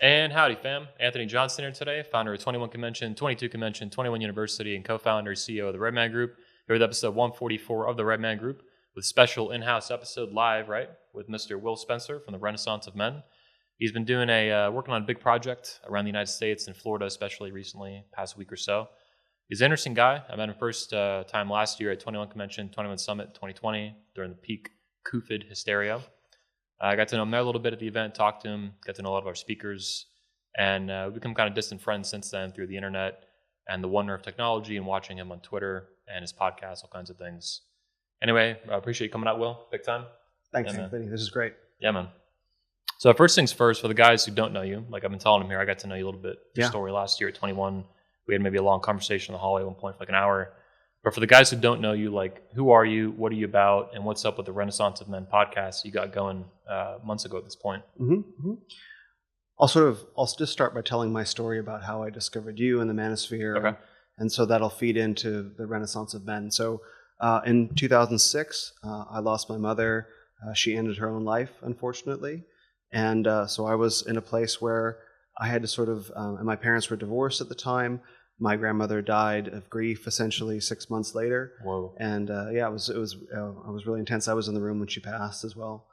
And howdy, fam. Anthony Johnson here today, founder of 21 Convention, 22 Convention, 21 University, and co-founder and CEO of the Redman Group. Here with episode 144 of the Redman Group, with special in-house episode live, right, with Mr. Will Spencer from the Renaissance of Men. He's been doing working on a big project around the United States and Florida, especially recently, past week or so. He's an interesting guy. I met him first time last year at 21 Convention, 21 Summit 2020 during the peak COVID hysteria. I got to know him there a little bit at the event, talked to him, got to know a lot of our speakers, and we've become kind of distant friends since then through the internet and the wonder of technology and watching him on Twitter and his podcast, all kinds of things. Anyway, I appreciate you coming out, Will. Big time. Thanks, Anthony. This is great. Yeah, man. So first things first, for the guys who don't know you, like I've been telling them here, I got to know you a little bit. Your story last year at 21. We had maybe a long conversation in the hallway at one point for like an hour. But for the guys who don't know you, like, who are you, what are you about, and what's up with the Renaissance of Men podcast you got going months ago at this point? Mm-hmm. I'll just start by telling my story about how I discovered you in the manosphere. Okay. And so that'll feed into the Renaissance of Men. So in 2006, I lost my mother. She ended her own life, unfortunately. And so I was in a place where I had to and my parents were divorced at the time. My grandmother died of grief essentially 6 months later. Whoa. And it was really intense. I was in the room when she passed as well.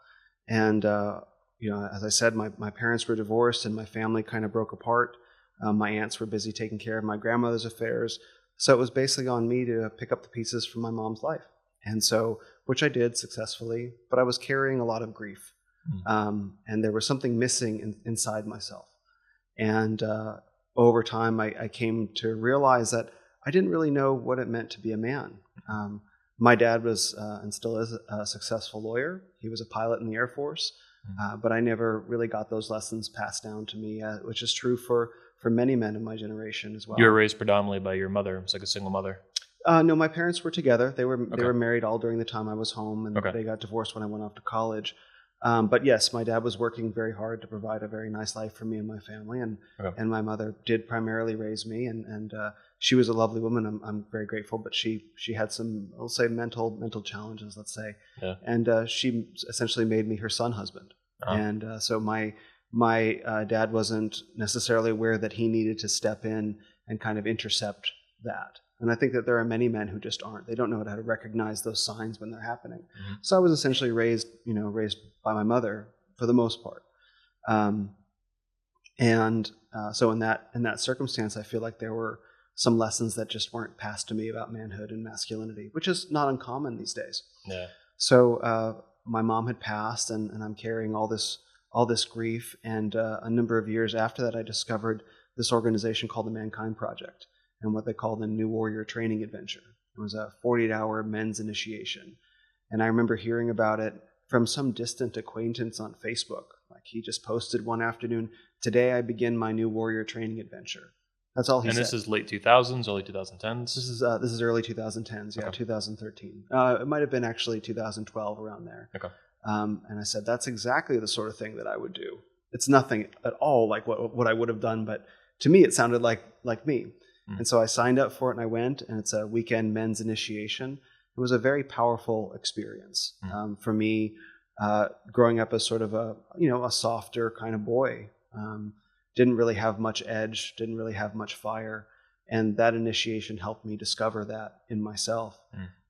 And as I said, my parents were divorced and my family kind of broke apart. My aunts were busy taking care of my grandmother's affairs. So it was basically on me to pick up the pieces from my mom's life. And so, which I did successfully, but I was carrying a lot of grief. And there was something missing inside myself. And over time, I came to realize that I didn't really know what it meant to be a man. My dad was and still is a successful lawyer. He was a pilot in the Air Force, but I never really got those lessons passed down to me, which is true for many men in my generation as well. You were raised predominantly by your mother. It was like a single mother. No, my parents were together. They were married all during the time I was home, and they got divorced when I went off to college. But yes, my dad was working very hard to provide a very nice life for me and my family, and my mother did primarily raise me, and she was a lovely woman. I'm very grateful, but she had some, I'll say, mental challenges, let's say, and she essentially made me her son husband, and so my dad wasn't necessarily aware that he needed to step in and kind of intercept that. And I think that there are many men who just aren't. They don't know how to recognize those signs when they're happening. Mm-hmm. So I was essentially raised by my mother for the most part. So in that circumstance, I feel like there were some lessons that just weren't passed to me about manhood and masculinity, which is not uncommon these days. Yeah. So my mom had passed, and I'm carrying all this grief. And a number of years after that, I discovered this organization called the Mankind Project, and what they call the New Warrior Training Adventure. It was a 48-hour men's initiation. And I remember hearing about it from some distant acquaintance on Facebook. Like, he just posted one afternoon, "Today I begin my New Warrior Training Adventure." That's all he said. And this is late 2000s, early 2010s? This is early 2010s, 2013. It might have been actually 2012, around there. Okay. And I said, that's exactly the sort of thing that I would do. It's nothing at all like what I would have done, but to me it sounded like me. And so I signed up for it, and I went, and it's a weekend men's initiation. It was a very powerful experience for me, growing up as sort of a softer kind of boy. Didn't really have much edge, didn't really have much fire. And that initiation helped me discover that in myself.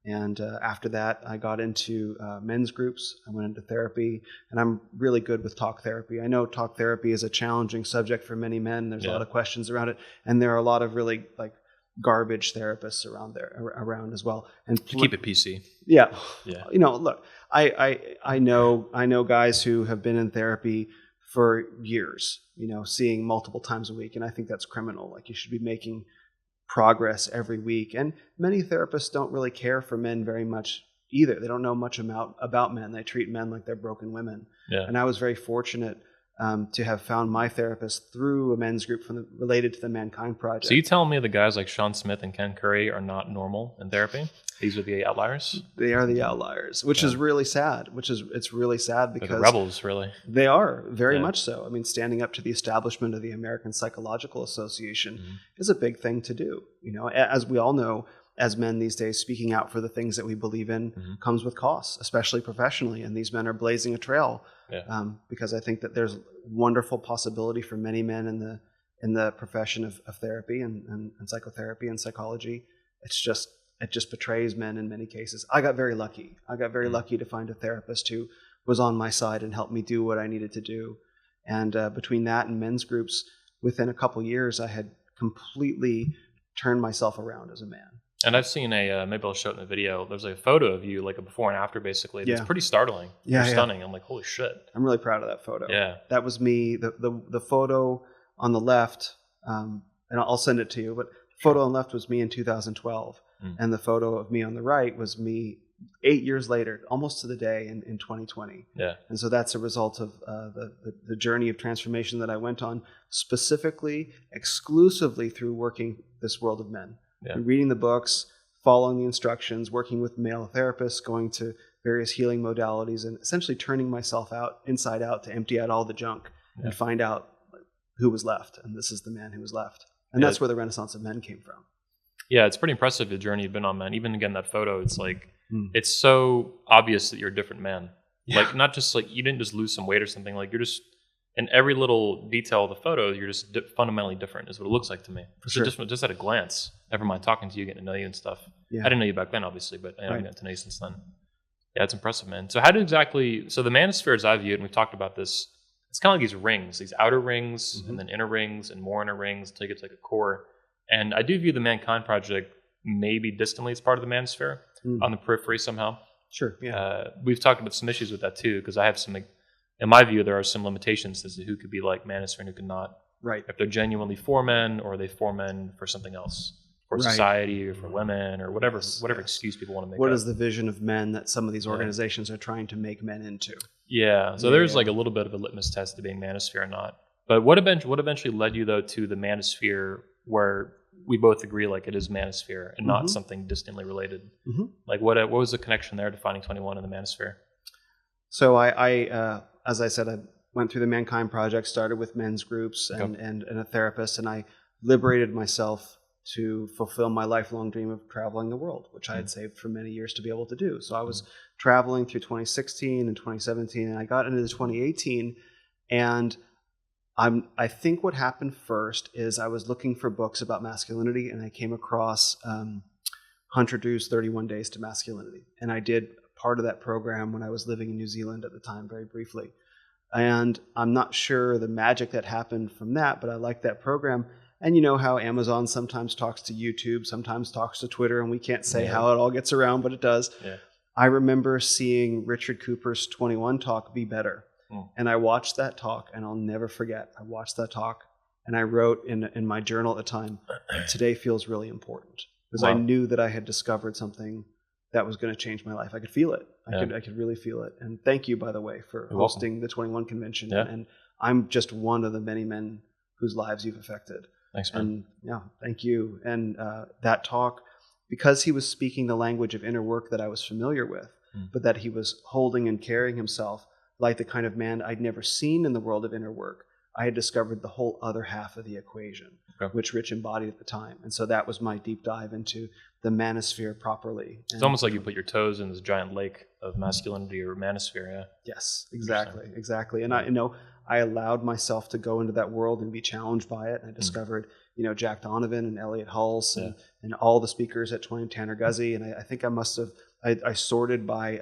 And after that, I got into men's groups. I went into therapy, and I'm really good with talk therapy. I know talk therapy is a challenging subject for many men. There's a lot of questions around it, and there are a lot of really garbage therapists around as well. And to keep it PC. Yeah. Look, I know guys who have been in therapy for years, seeing multiple times a week, and I think that's criminal. Like, you should be making progress every week. And many therapists don't really care for men very much either. They don't know much about men. They treat men like they're broken women. Yeah. And I was very fortunate to have found my therapist through a men's group related to the Mankind Project. So you telling me the guys like Sean Smith and Ken Curry are not normal in therapy? These are the outliers? They are the outliers, which is really sad. It's really sad because... They're the rebels, really. They are, very much so. I mean, standing up to the establishment of the American Psychological Association is a big thing to do. As we all know, as men these days, speaking out for the things that we believe in comes with costs, especially professionally. And these men are blazing a trail because I think that there's wonderful possibility for many men in the profession of therapy and psychotherapy and psychology. It just betrays men in many cases. I got very lucky. I got very lucky to find a therapist who was on my side and helped me do what I needed to do. And between that and men's groups, within a couple years, I had completely turned myself around as a man. And I've seen maybe I'll show it in the video. There's a photo of you, like a before and after, basically. It's pretty startling. You're stunning. I'm like, holy shit. I'm really proud of that photo. Yeah. That was me. The photo on the left, and I'll send it to you, but the photo on the left was me in 2012. And the photo of me on the right was me 8 years later, almost to the day in 2020. Yeah. And so that's a result of the journey of transformation that I went on, specifically, exclusively through working this world of men. Yeah. Reading the books, following the instructions, working with male therapists, going to various healing modalities, and essentially turning myself inside out to empty out all the junk and find out who was left. And this is the man who was left. And that's where the Renaissance of Men came from. Yeah, it's pretty impressive, the journey you've been on, man. Even again, that photo, it's like, it's so obvious that you're a different man. Yeah. Like, not just like, you didn't just lose some weight or something. Like, you're just, in every little detail of the photo, you're just fundamentally different, is what it looks like to me. So just at a glance, never mind talking to you, getting to know you and stuff. Yeah. I didn't know you back then, obviously, but I've gotten to know you since then. Yeah, it's impressive, man. So so the manosphere as I view it, and we've talked about this, it's kind of like these rings, these outer rings, and then inner rings, and more inner rings, until you get to like a core. And I do view the Mankind Project maybe distantly as part of the manosphere, on the periphery somehow. Sure, yeah. We've talked about some issues with that too, because I have some, in my view, there are some limitations as to who could be like manosphere and who could not. Right. If they're genuinely for men, or are they for men for something else, for society, or for women, or whatever excuse people want to make. What is the vision of men that some of these organizations are trying to make men into? Yeah. So there's like a little bit of a litmus test to being manosphere or not. But what eventually led you though to the manosphere, where we both agree like it is manosphere and not something distantly related? Like what was the connection there to finding 21 in the manosphere? So I as I said, I went through the Mankind Project, started with men's groups and a therapist, and I liberated myself to fulfill my lifelong dream of traveling the world, which I had saved for many years to be able to do. So I was traveling through 2016 and 2017, and I got into 2018, and I think what happened first is I was looking for books about masculinity, and I came across Hunter Drew's 31 Days to Masculinity. And I did part of that program when I was living in New Zealand at the time, very briefly. And I'm not sure the magic that happened from that, but I liked that program. And you know how Amazon sometimes talks to YouTube, sometimes talks to Twitter, and we can't say how it all gets around, but it does. Yeah. I remember seeing Richard Cooper's 21 talk, Be Better. And I watched that talk, and I'll never forget. I watched that talk, and I wrote in my journal at the time, today feels really important. Because I knew that I had discovered something that was going to change my life. I could feel it. I could really feel it. And thank you, by the way, for hosting the 21 convention. Yeah. And I'm just one of the many men whose lives you've affected. Thanks, man. And thank you. And that talk, because he was speaking the language of inner work that I was familiar with, but that he was holding and carrying himself like the kind of man I'd never seen in the world of inner work, I had discovered the whole other half of the equation, which Rich embodied at the time. And so that was my deep dive into the manosphere properly. It's almost like you put your toes in this giant lake of masculinity or manosphere, yeah? Yes, exactly. And I allowed myself to go into that world and be challenged by it. And I discovered, Jack Donovan and Elliot Hulse and all the speakers at 20, Tanner Guzzi. And I think I sorted by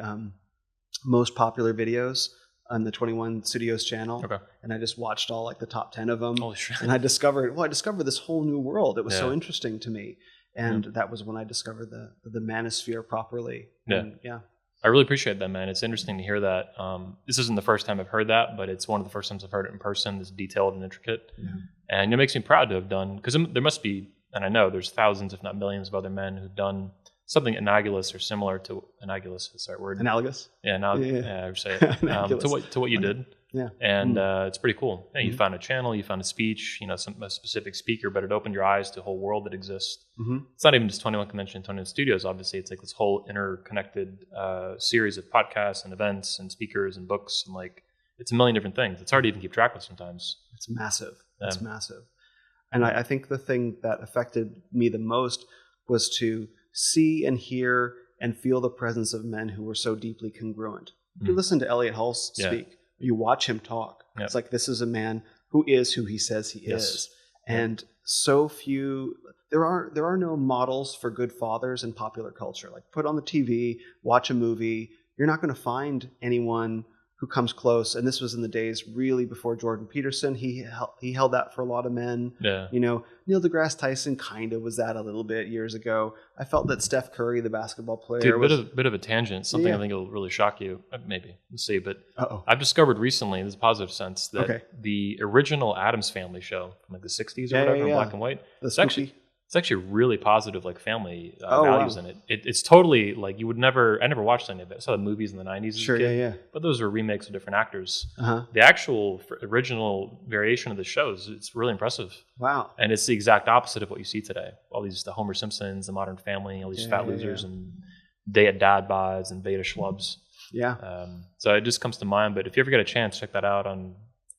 most popular videos on the 21 Studios channel. And I just watched all like the top 10 of them. Holy shit. And I discovered this whole new world. It was so interesting to me. And that was when I discovered the manosphere properly. And, I really appreciate that, man. It's interesting to hear that. This isn't the first time I've heard that, but it's one of the first times I've heard it in person, this detailed and intricate. And it makes me proud to have done, because there must be, and I know there's thousands, if not millions of other men who've done something analogous or similar to analogous. Is that word? Analogous. Yeah, I say it. to what you did. Yeah, and it's pretty cool. Yeah, you found a channel, you found a speech, a specific speaker, but it opened your eyes to a whole world that exists. It's not even just 21 Convention, 21 Studios. Obviously, it's like this whole interconnected series of podcasts and events and speakers and books, and like it's a million different things. It's hard to even keep track of sometimes. It's massive. It's massive. And I think the thing that affected me the most was to see and hear and feel the presence of men who were so deeply congruent. You listen to Elliot Hull speak, you watch him talk. Yep. It's like, this is a man who is who he says he is. And so few, there are no models for good fathers in popular culture. Like, put on the TV, watch a movie, you're not going to find anyone who comes close. And this was in the days really before Jordan Peterson. He held that for a lot of men. Yeah. You know, Neil deGrasse Tyson kind of was that a little bit years ago. I felt that Steph Curry, the basketball player, Dude, bit of a tangent. Something I think will really shock you. Maybe we'll see. But I've discovered recently, in this positive sense, that the original Addams Family show from like the '60s or whatever, in black and white, it's actually really positive, like family values in it. It's totally like I never watched any of it. I saw the movies in the 90s as a kid, but those were remakes of different actors. The actual original variation of the shows, it's really impressive. Wow. And it's the exact opposite of what you see today. All these, the Homer Simpsons, the Modern Family, all these fat losers and dad bods and beta schlubs. Yeah. So it just comes to mind, but if you ever get a chance, check that out on,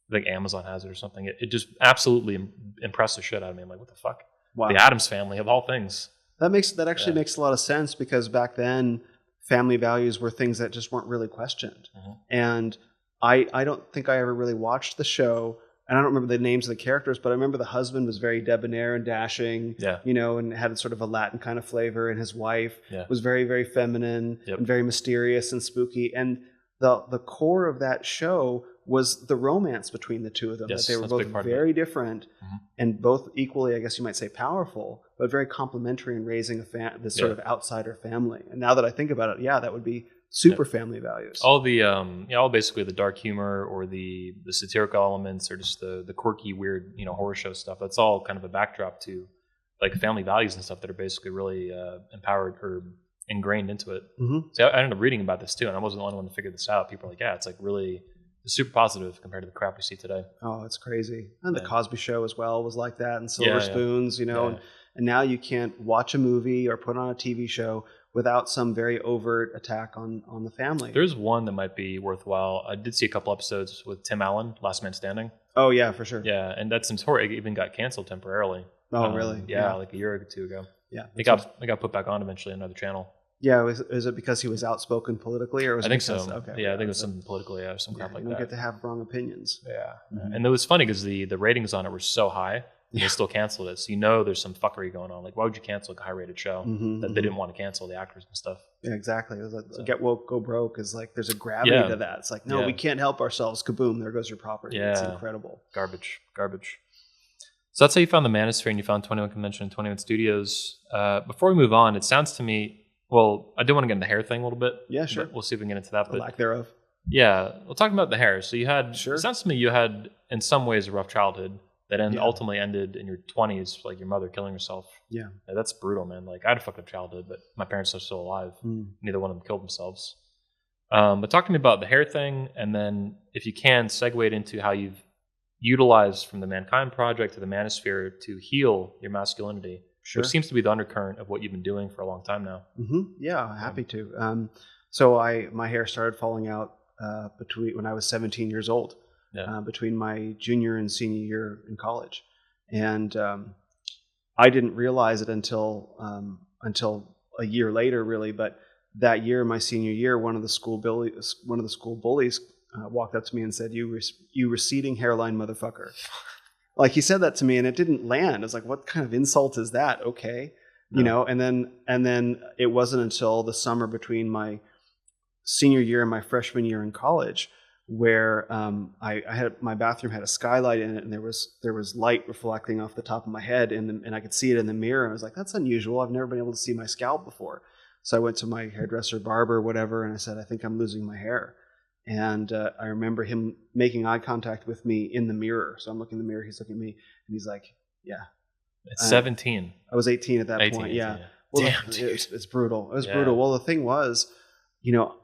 I think Amazon has it or something. It just absolutely impressed the shit out of me. I'm like, what the fuck? Wow. The Addams Family, of all things. That actually makes a lot of sense, because back then family values were things that just weren't really questioned. And I don't think I ever really watched the show, and I don't remember the names of the characters, but I remember the husband was very debonair and dashing, you know, and had sort of a Latin kind of flavor, and his wife was very, very feminine and very mysterious and spooky. And the core of that show was the romance between the two of them. Yes, that they were both very different and both equally, I guess you might say, powerful, but very complementary in raising this sort of outsider family. And now that I think about it, that would be super family values. All the all basically the dark humor or the satirical elements, or just the quirky, weird, horror show stuff. That's all kind of a backdrop to like family values and stuff that are basically really empowered or ingrained into it. So I ended up reading about this too, and I wasn't the only one to figure this out. People are like, it's like really super positive compared to the crap we see today. Oh, it's crazy. And the Cosby Show as well was like that, and Silver Spoons, and now you can't watch a movie or put on a TV show without some very overt attack on the family. There's one that might be worthwhile. I did see a couple episodes with Tim Allen, Last Man Standing. Oh, yeah, for sure. Yeah, and that's notorious. It even got canceled temporarily. Oh, really? Yeah, like a year or two ago. Yeah. It got put back on eventually on another channel. Yeah, is it because he was outspoken politically, or was I think so. Okay, I think it was something politically, or some crap like that. You don't get to have wrong opinions. Yeah, and it was funny because the ratings on it were so high, and they still canceled it. So there's some fuckery going on. Like, why would you cancel a high-rated show that they didn't want to cancel the actors and stuff? Yeah, exactly. It was like, get woke, go broke. Is like there's a gravity to that. It's like, no, we can't help ourselves. Kaboom! There goes your property. Yeah, it's incredible. Garbage. So that's how you found the Manosphere, and you found 21 Convention and 21 Studios. Before we move on, it sounds to me. Well, I do want to get into the hair thing a little bit. Yeah, sure. We'll see if we can get into that. The lack thereof. Yeah. We'll talk about the hair. So you had, it sounds to me you had, in some ways, a rough childhood that ultimately ended in your 20s, like your mother killing herself. Yeah. That's brutal, man. Like, I had a fucked up childhood, but my parents are still alive. Neither one of them killed themselves. But talk to me about the hair thing, and then, if you can, segue it into how you've utilized from the Mankind Project to the Manosphere to heal your masculinity. Sure. Which seems to be the undercurrent of what you've been doing for a long time now. Yeah, happy to. So my hair started falling out when I was 17 years old, between my junior and senior year in college, and I didn't realize it until a year later, really. But that year, my senior year, one of the school bullies walked up to me and said, "You receding hairline motherfucker." Like, he said that to me, and it didn't land. I was like, what kind of insult is that? Okay. And then it wasn't until the summer between my senior year and my freshman year in college where I had, my bathroom had a skylight in it, and there was light reflecting off the top of my head, and I could see it in the mirror. I was like, that's unusual. I've never been able to see my scalp before. So I went to my hairdresser, barber, whatever, and I said, I think I'm losing my hair. And I remember him making eye contact with me in the mirror. So I'm looking in the mirror, he's looking at me, and he's like, yeah. It's 17. I was 18 at that point, yeah. Well, damn, it's brutal. It was brutal. Well, the thing was,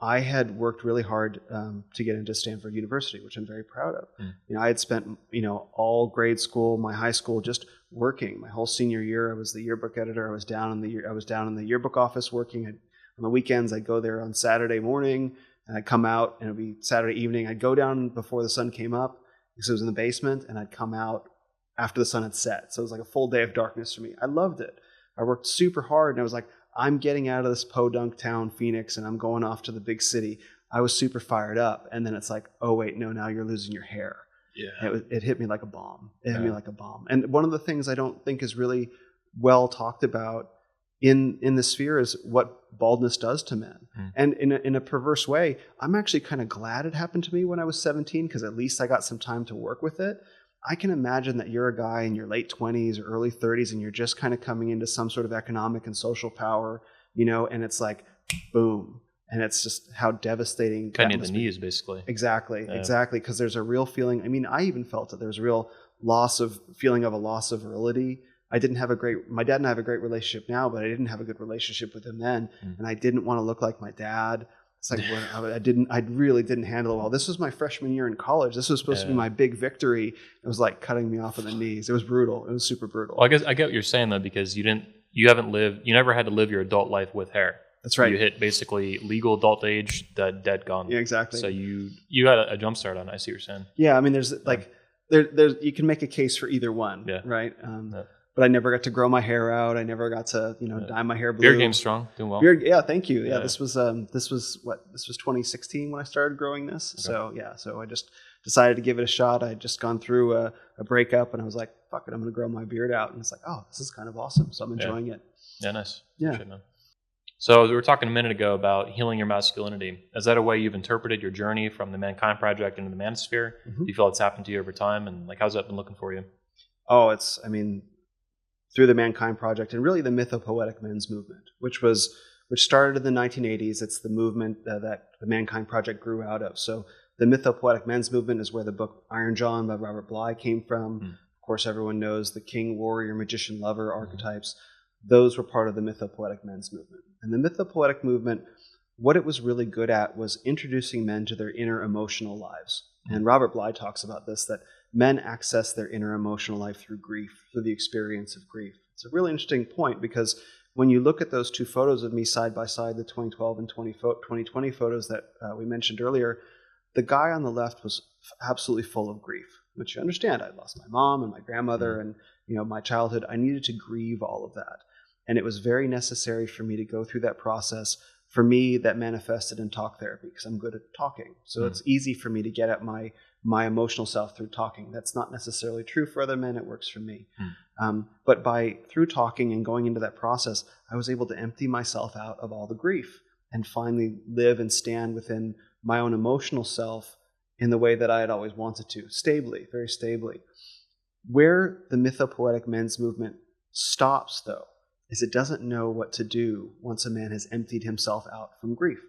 I had worked really hard to get into Stanford University, which I'm very proud of. I had spent, all grade school, my high school, just working. My whole senior year, I was the yearbook editor. I was down in the yearbook office working. On the weekends, I'd go there on Saturday morning, and I'd come out, and it would be Saturday evening. I'd go down before the sun came up, because it was in the basement, and I'd come out after the sun had set. So it was like a full day of darkness for me. I loved it. I worked super hard, and I was like, I'm getting out of this podunk town, Phoenix, and I'm going off to the big city. I was super fired up. And then it's like, oh, wait, no, now you're losing your hair. Yeah. It hit me like a bomb. It hit me like a bomb. And one of the things I don't think is really well talked about in the sphere is what baldness does to men. And in a perverse way, I'm actually kind of glad it happened to me when I was 17, because at least I got some time to work with it. I can imagine that you're a guy in your late 20s or early 30s and you're just kind of coming into some sort of economic and social power, and it's like, boom. And it's just how devastating. Cutting in the knees, basically. Exactly, because there's a real feeling. I mean, I even felt it. There's a real feeling of a loss of virility. My dad and I have a great relationship now, but I didn't have a good relationship with him then. And I didn't want to look like my dad. It's like, I really didn't handle it well. This was my freshman year in college. This was supposed to be my big victory. It was like cutting me off of the knees. It was brutal. It was super brutal. Well, I guess I get what you're saying though, because you never had to live your adult life with hair. That's right. You hit basically legal adult age, dead gone. Yeah, exactly. So you got a jump start on it. I see what you're saying. Yeah, I mean, there's there's you can make a case for either one, right? But I never got to grow my hair out. I never got to dye my hair blue. Beard game's strong, doing well. Yeah, thank you. Yeah, this was 2016 when I started growing this. Okay. So I just decided to give it a shot. I had just gone through a breakup, and I was like, fuck it, I'm going to grow my beard out. And it's like, oh, this is kind of awesome. So I'm enjoying it. Yeah, nice. Yeah. Appreciate it, man. So we were talking a minute ago about healing your masculinity. Is that a way you've interpreted your journey from the Mankind Project into the Manosphere? Do you feel it's happened to you over time? And how's that been looking for you? Oh, through the Mankind Project and really the mythopoetic men's movement, which started in the 1980s. It's the movement that the Mankind Project grew out of. So the mythopoetic men's movement is where the book Iron John by Robert Bly came from. Of course, everyone knows the king, warrior, magician, lover archetypes. Those were part of the mythopoetic men's movement. And the mythopoetic movement, what it was really good at was introducing men to their inner emotional lives. And Robert Bly talks about this, that men access their inner emotional life through grief, through the experience of grief. It's a really interesting point, because when you look at those two photos of me side by side, the 2012 and 2020 photos that we mentioned earlier, the guy on the left was absolutely full of grief, which you understand. I lost my mom and my grandmother and my childhood. I needed to grieve all of that. And it was very necessary for me to go through that process. For me, that manifested in talk therapy, because I'm good at talking. So it's easy for me to get at my emotional self through talking. That's not necessarily true for other men. It works for me. But through talking and going into that process, I was able to empty myself out of all the grief and finally live and stand within my own emotional self in the way that I had always wanted to, stably, very stably. Where the mythopoetic men's movement stops, though, is it doesn't know what to do once a man has emptied himself out from grief.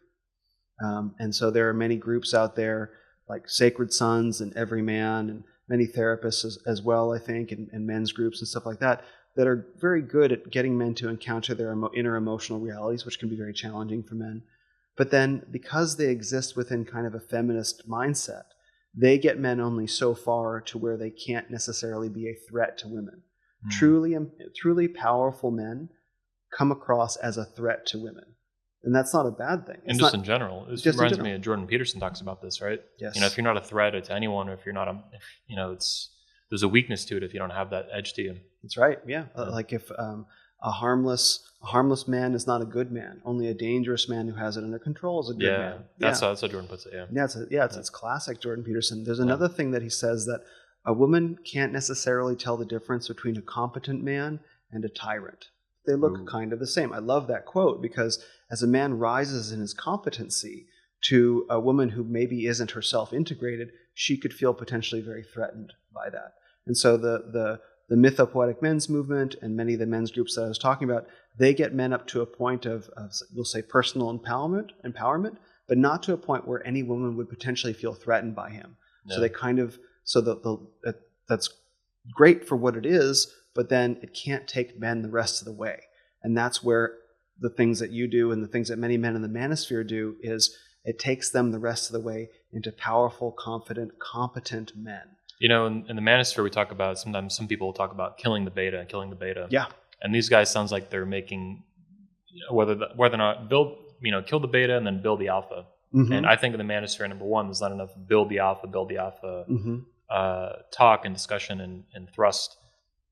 And so there are many groups out there, like Sacred Sons and Every Man, and many therapists as well, I think, and men's groups and stuff like that, that are very good at getting men to encounter their inner emotional realities, which can be very challenging for men. But then, because they exist within kind of a feminist mindset, they get men only so far to where they can't necessarily be a threat to women. Truly powerful men come across as a threat to women. And that's not a bad thing. And just in general. It reminds me of Jordan Peterson talks about this, right? Yes. If you're not a threat to anyone, or if you're not there's a weakness to it if you don't have that edge to you. That's right. Yeah. Like if a harmless man is not a good man. Only a dangerous man who has it under control is a good man. That's how Jordan puts it. It's classic Jordan Peterson. There's another thing that he says, that a woman can't necessarily tell the difference between a competent man and a tyrant. They look kind of the same. I love that quote, because as a man rises in his competency to a woman who maybe isn't herself integrated, she could feel potentially very threatened by that. And so the mythopoetic men's movement and many of the men's groups that I was talking about, they get men up to a point of we'll say, personal empowerment, but not to a point where any woman would potentially feel threatened by him. No. So they kind of, that's great for what it is, but then it can't take men the rest of the way. And that's where the things that you do and the things that many men in the manosphere do is it takes them the rest of the way into powerful, confident, competent men. In the manosphere, we talk about, sometimes some people will talk about killing the beta. Yeah. And these guys sounds like they're making, whether or not kill the beta and then build the alpha. Mm-hmm. And I think in the manosphere, number one, there's not enough build the alpha, talk and discussion and thrust.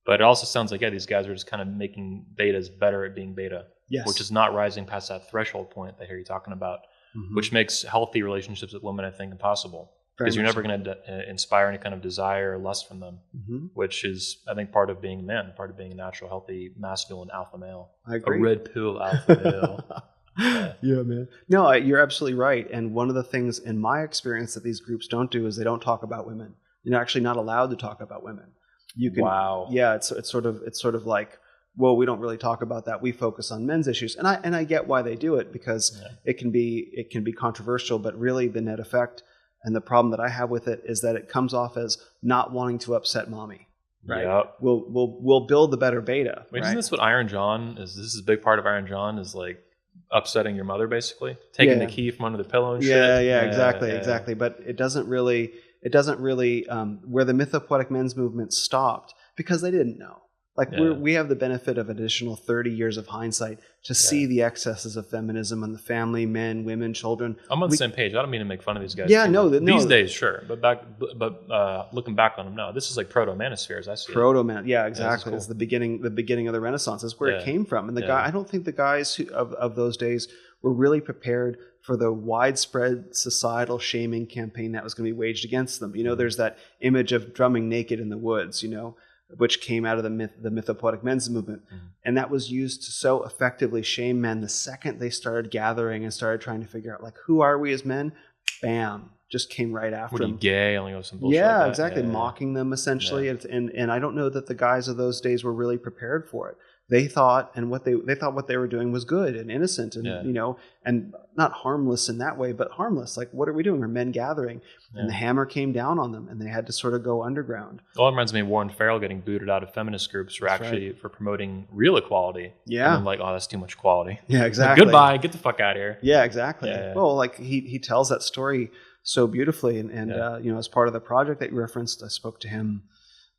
But it also sounds like, these guys are just kind of making betas better at being beta. Yes. which is not rising past that threshold point that I hear you talking about, which makes healthy relationships with women, I think, impossible. Because you're never going to inspire any kind of desire or lust from them, which is, I think, part of being a man, part of being a natural, healthy, masculine alpha male. I agree. A red pill alpha male. Yeah, man. No, you're absolutely right. And one of the things in my experience that these groups don't do is they don't talk about women. You're actually not allowed to talk about women. You can, wow. Yeah, it's sort of like, well, we don't really talk about that. We focus on men's issues, and I get why they do it, because it can be controversial. But really, the net effect and the problem that I have with it is that it comes off as not wanting to upset mommy. Right. Yep. We'll build the better beta. Wait, right? Isn't this what Iron John is? This is a big part of Iron John is like upsetting your mother, basically taking the key from under the pillow and shit. Yeah, exactly. But it doesn't really where the mythopoetic men's movement stopped, because they didn't know. Like we have the benefit of additional 30 years of hindsight to see the excesses of feminism in the family, men, women, children. I'm on the same page. I don't mean to make fun of these guys. Yeah, these days, sure, but looking back on them now, this is like proto-manosphere, as I see it. Yeah, exactly. Cool. It's the beginning of the Renaissance. It's where it came from. And I don't think the guys of those days were really prepared for the widespread societal shaming campaign that was going to be waged against them. There's that image of drumming naked in the woods, which came out of the mythopoetic men's movement. And that was used to so effectively shame men. The second they started gathering and started trying to figure out, like, who are we as men? Bam, just came right after them. What are you, gay? Only some bullshit yeah, like that. Exactly. Mocking them, essentially. And I don't know that the guys of those days were really prepared for it. They thought, what they were doing was good and innocent, and and not harmless in that way, but harmless. Like, what are we doing? We're men gathering, and the hammer came down on them, and they had to sort of go underground. Well, it reminds me of Warren Farrell getting booted out of feminist groups for promoting real equality. Yeah, and I'm like, oh, that's too much equality. Yeah, exactly. Like, goodbye, get the fuck out of here. Yeah, exactly. Yeah. Well, like he tells that story so beautifully, and as part of the project that you referenced, I spoke to him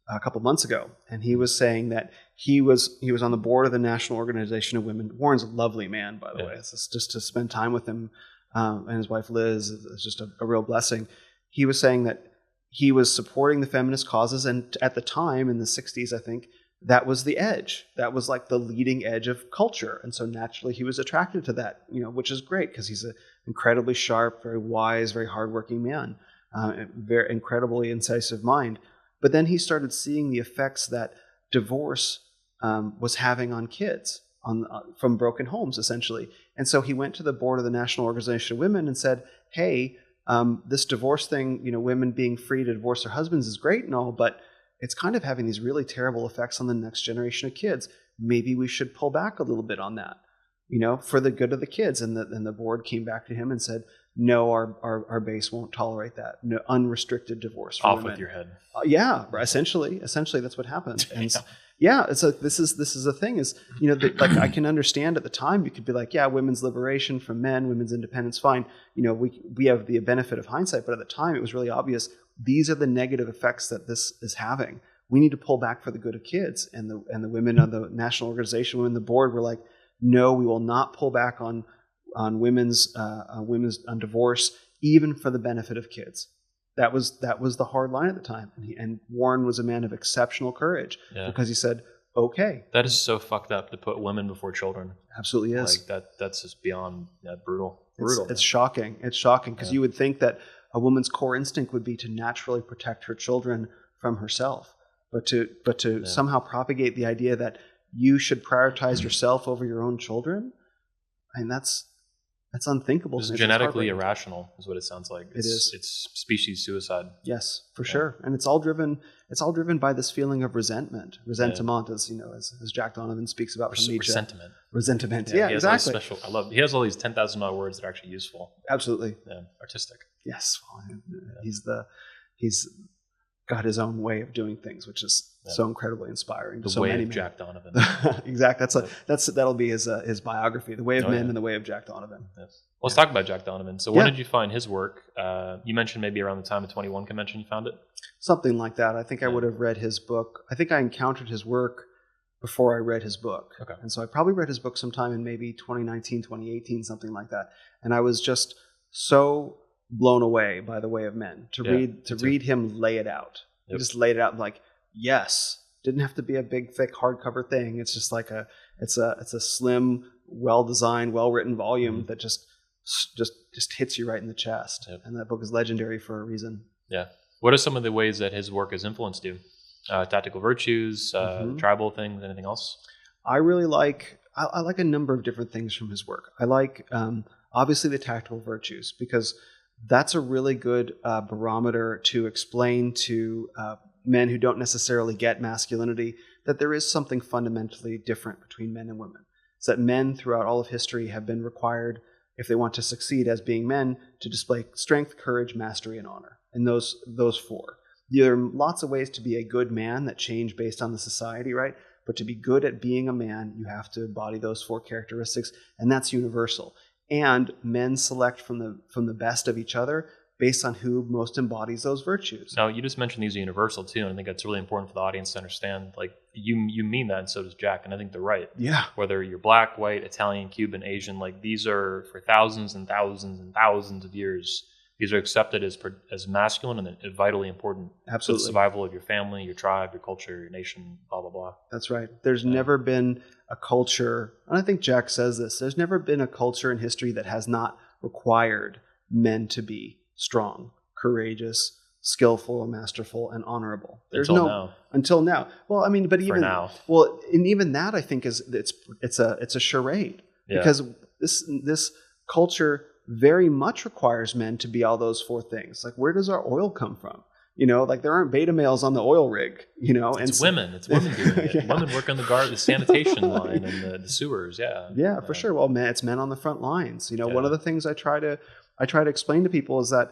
a couple months ago, and he was saying that he was on the board of the National Organization of Women. Warren's a lovely man, by the way. It's just to spend time with him and his wife Liz is just a real blessing. He was saying that he was supporting the feminist causes, and at the time in the 60s, I think, that was the edge. That was like the leading edge of culture, and so naturally he was attracted to that, which is great because he's an incredibly sharp, very wise, very hardworking man, very incredibly incisive mind. But then he started seeing the effects that divorce was having on kids from broken homes, essentially. And so he went to the board of the National Organization of Women and said, hey, this divorce thing, women being free to divorce their husbands is great and all, but it's kind of having these really terrible effects on the next generation of kids. Maybe we should pull back a little bit on that, for the good of the kids. And the board came back to him and said, no, our base won't tolerate that. No, unrestricted divorce for off women. With your head. Essentially that's what happened. And it's like this is the thing is like I can understand at the time you could be like, women's liberation from men, women's independence, fine. We have the benefit of hindsight, but at the time it was really obvious these are the negative effects that this is having. We need to pull back for the good of kids. And the women of the National Organization, women, the board were like, no, we will not pull back on women's on divorce, even for the benefit of kids. That was the hard line at the time. And Warren was a man of exceptional courage because he said, okay. That is so fucked up to put women before children. Absolutely is. Like that's just beyond brutal. It's shocking. It's shocking because you would think that a woman's core instinct would be to naturally protect her children from herself, but to somehow propagate the idea that you should prioritize yourself over your own children. I mean, that's unthinkable. It's genetically irrational, is what it sounds like. It is. It's species suicide. Yes, for sure. And it's all driven by this feeling of resentment. Resentiment, as Jack Donovan speaks about from Nietzsche. Resentment. Yeah, exactly. He has all these 10,000 words that are actually useful. Absolutely. Yeah, artistic. Yes. He's got his own way of doing things, which is so incredibly inspiring. The Way of Jack Donovan. Exactly. That'll be his biography, The Way of Men and The Way of Jack Donovan. Yes. Well, let's talk about Jack Donovan. So when did you find his work? You mentioned maybe around the time of 21 convention you found it? Something like that. I think I would have read his book. I think I encountered his work before I read his book. Okay. And so I probably read his book sometime in maybe 2019, 2018, something like that. And I was just so blown away by The Way of Men to read him lay it out. Yep. He just laid it out like, yes, didn't have to be a big, thick hardcover thing. It's just like it's a slim, well-designed, well-written volume that just hits you right in the chest. Yep. And that book is legendary for a reason. Yeah. What are some of the ways that his work has influenced you? Tactical virtues, tribal things, anything else? I really like, I like a number of different things from his work. I like, obviously, the tactical virtues, because that's a really good barometer to explain to men who don't necessarily get masculinity that there is something fundamentally different between men and women. It's that men throughout all of history have been required, if they want to succeed as being men, to display strength, courage, mastery, and honor. And those four. There are lots of ways to be a good man that change based on the society, right? But to be good at being a man, you have to embody those four characteristics, and that's universal. And men select from the best of each other based on who most embodies those virtues. Now, you just mentioned these are universal too, and I think that's really important for the audience to understand. Like, you mean that, and so does Jack, and I think they're right. Yeah. Whether you're black, white, Italian, Cuban, Asian, like these are for thousands and thousands and thousands of years. These are accepted as masculine and vitally important. Absolutely. For the survival of your family, your tribe, your culture, your nation, blah, blah, blah. That's right. There's never been a culture, and I think Jack says this, there's never been a culture in history that has not required men to be strong, courageous, skillful, masterful, and honorable. Until now. Well, I mean, but even now. Well, and even that I think it's a charade, because this culture very much requires men to be all those four things. Like, where does our oil come from? Like there aren't beta males on the oil rig, It's women doing it. Yeah. Women work on the sanitation line and the sewers. Yeah. Yeah, for sure. Well, it's men on the front lines. One of the things I try to explain to people is that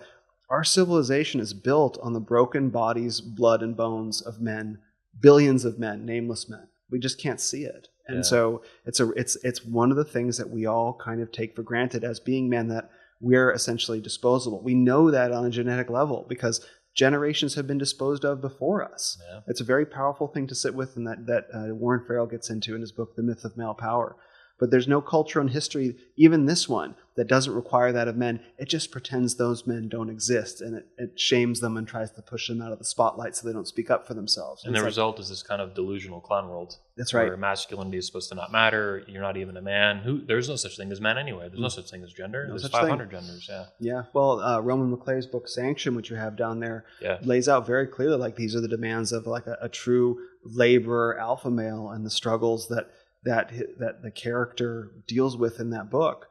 our civilization is built on the broken bodies, blood, and bones of men, billions of men, nameless men. We just can't see it. And so it's one of the things that we all kind of take for granted as being men, that we're essentially disposable. We know that on a genetic level because generations have been disposed of before us. Yeah. It's a very powerful thing to sit with, and that Warren Farrell gets into in his book, The Myth of Male Power. But there's no culture in history, even this one, that doesn't require that of men. It just pretends those men don't exist, and it shames them and tries to push them out of the spotlight so they don't speak up for themselves. And the result is this kind of delusional clown world. That's right. Where masculinity is supposed to not matter. You're not even a man. There's no such thing as man anyway. There's no such thing as gender. There's 500 genders. Yeah. Yeah. Well, Roman McClay's book Sanction, which you have down there, lays out very clearly like these are the demands of like a true laborer alpha male, and the struggles that the character deals with in that book,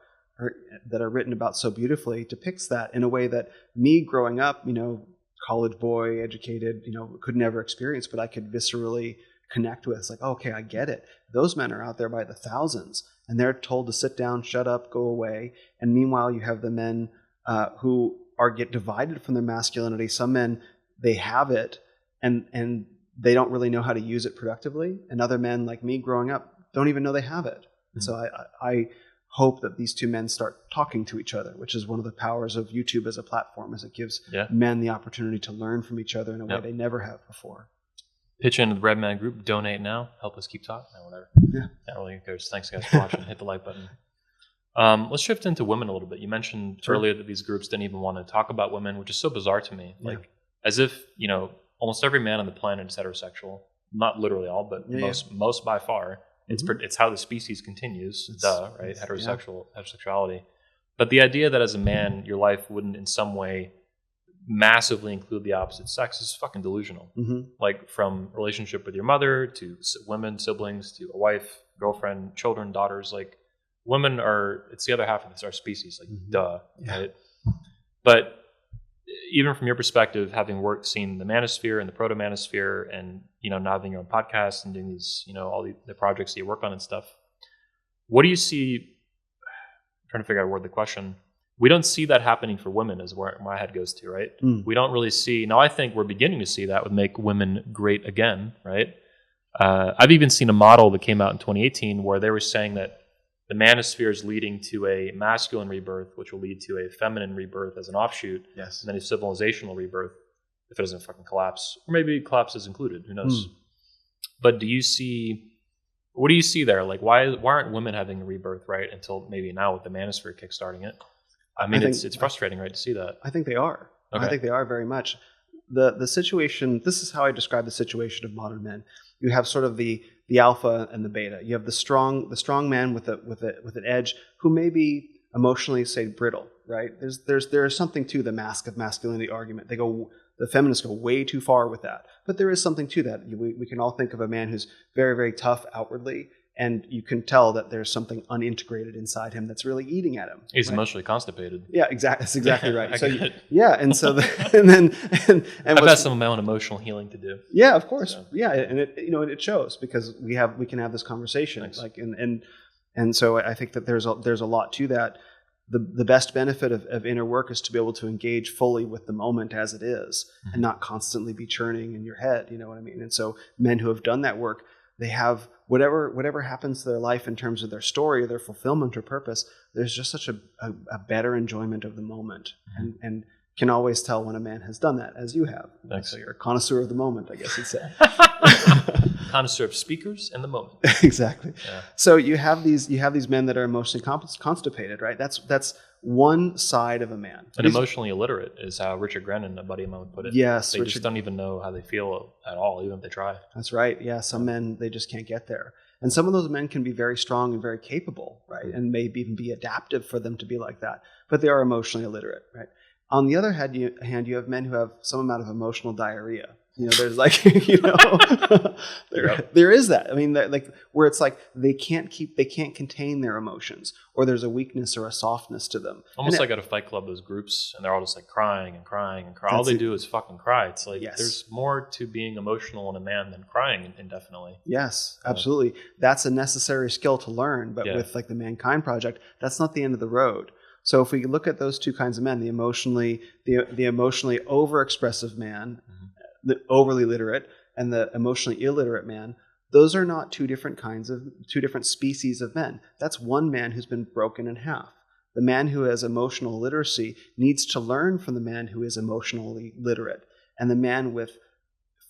that are written about so beautifully, depicts that in a way that me growing up, college boy, educated, could never experience, but I could viscerally connect with. It's like, okay, I get it. Those men are out there by the thousands, and they're told to sit down, shut up, go away. And meanwhile, you have the men who get divided from their masculinity. Some men, they have it, and they don't really know how to use it productively. And other men, like me growing up, don't even know they have it. And so I hope that these two men start talking to each other, which is one of the powers of YouTube as a platform, is it gives men the opportunity to learn from each other in a way they never have before. Pitch into the Red Man Group, donate now, help us keep talking, or whatever. Yeah. That really goes. Thanks guys for watching. Hit the like button. Let's shift into women a little bit. You mentioned earlier that these groups didn't even want to talk about women, which is so bizarre to me. Like, as if, almost every man on the planet is heterosexual. Not literally all, but most by far. It's how the species continues, right? Heterosexuality. But the idea that as a man, your life wouldn't in some way massively include the opposite sex is fucking delusional. Mm-hmm. Like, from relationship with your mother to women, siblings, to a wife, girlfriend, children, daughters. Like, women it's the other half of our species. Like, right? But even from your perspective, having seen the manosphere and the proto-manosphere, and now having your own podcast and doing these, all the projects that you work on and stuff, what do you see? I'm trying to figure out where the question. We don't see that happening for women, is where my head goes to, right? We don't really see. Now, I think we're beginning to see that would make women great again, right? I've even seen a model that came out in 2018 where they were saying that the manosphere is leading to a masculine rebirth, which will lead to a feminine rebirth as an offshoot. Yes. And then a civilizational rebirth if it doesn't fucking collapse. Or maybe collapse is included. Who knows? But what do you see there? Like, why aren't women having a rebirth, right? Until maybe now with the manosphere kickstarting it. I mean, it's frustrating, right, to see that. I think they are. Okay. I think they are very much. The situation, this is how I describe the situation of modern men. You have sort of the the alpha and the beta. You have the strong man with an edge who may be emotionally, say, brittle, right? There is something to the mask of masculinity argument. The feminists go way too far with that, but there is something to that. We can all think of a man who's very, very tough outwardly, and you can tell that there's something unintegrated inside him that's really eating at him. He's right? Emotionally constipated. Yeah, exactly. That's exactly right. I've got some of my own emotional healing to do. Yeah, of course. So. Yeah, and it shows because we can have this conversation. Thanks. And so I think that there's a lot to that. The best benefit of inner work is to be able to engage fully with the moment as it is, and not constantly be churning in your head. You know what I mean? And so men who have done that work, they have whatever happens to their life in terms of their story or their fulfillment or purpose, there's just such a better enjoyment of the moment, and can always tell when a man has done that, as you have. Thanks. So you're a connoisseur of the moment, I guess you'd say. Connoisseur of speakers and the moment. Exactly. Yeah. So you have these men that are emotionally constipated, right? That's one side of a man. And emotionally illiterate is how Richard Grennan, a buddy of mine, would put it. Yes. They just don't even know how they feel at all, even if they try. That's right. Yeah. Some men, they just can't get there. And some of those men can be very strong and very capable, right? And maybe even be adaptive for them to be like that. But they are emotionally illiterate, right? On the other hand, you have men who have some amount of emotional diarrhea. There's there is that. I mean, where it's like they can't contain their emotions, or there's a weakness or a softness to them. Almost like at a Fight Club, those groups, and they're all just like crying and crying and crying. All they do is fucking cry. It's like there's more to being emotional in a man than crying indefinitely. Yes, absolutely. That's a necessary skill to learn, but with like the Mankind Project, that's not the end of the road. So if we look at those two kinds of men, the emotionally overexpressive man, the overly literate, and the emotionally illiterate man, those are not two different species of men. That's one man who's been broken in half. The man who has emotional literacy needs to learn from the man who is emotionally literate. And the man with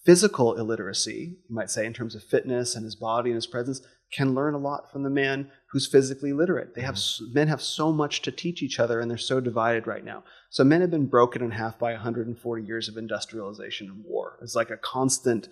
physical illiteracy, you might say in terms of fitness and his body and his presence, can learn a lot from the man who's physically literate. Men have so much to teach each other, and they're so divided right now. So men have been broken in half by 140 years of industrialization and war. It's like a constant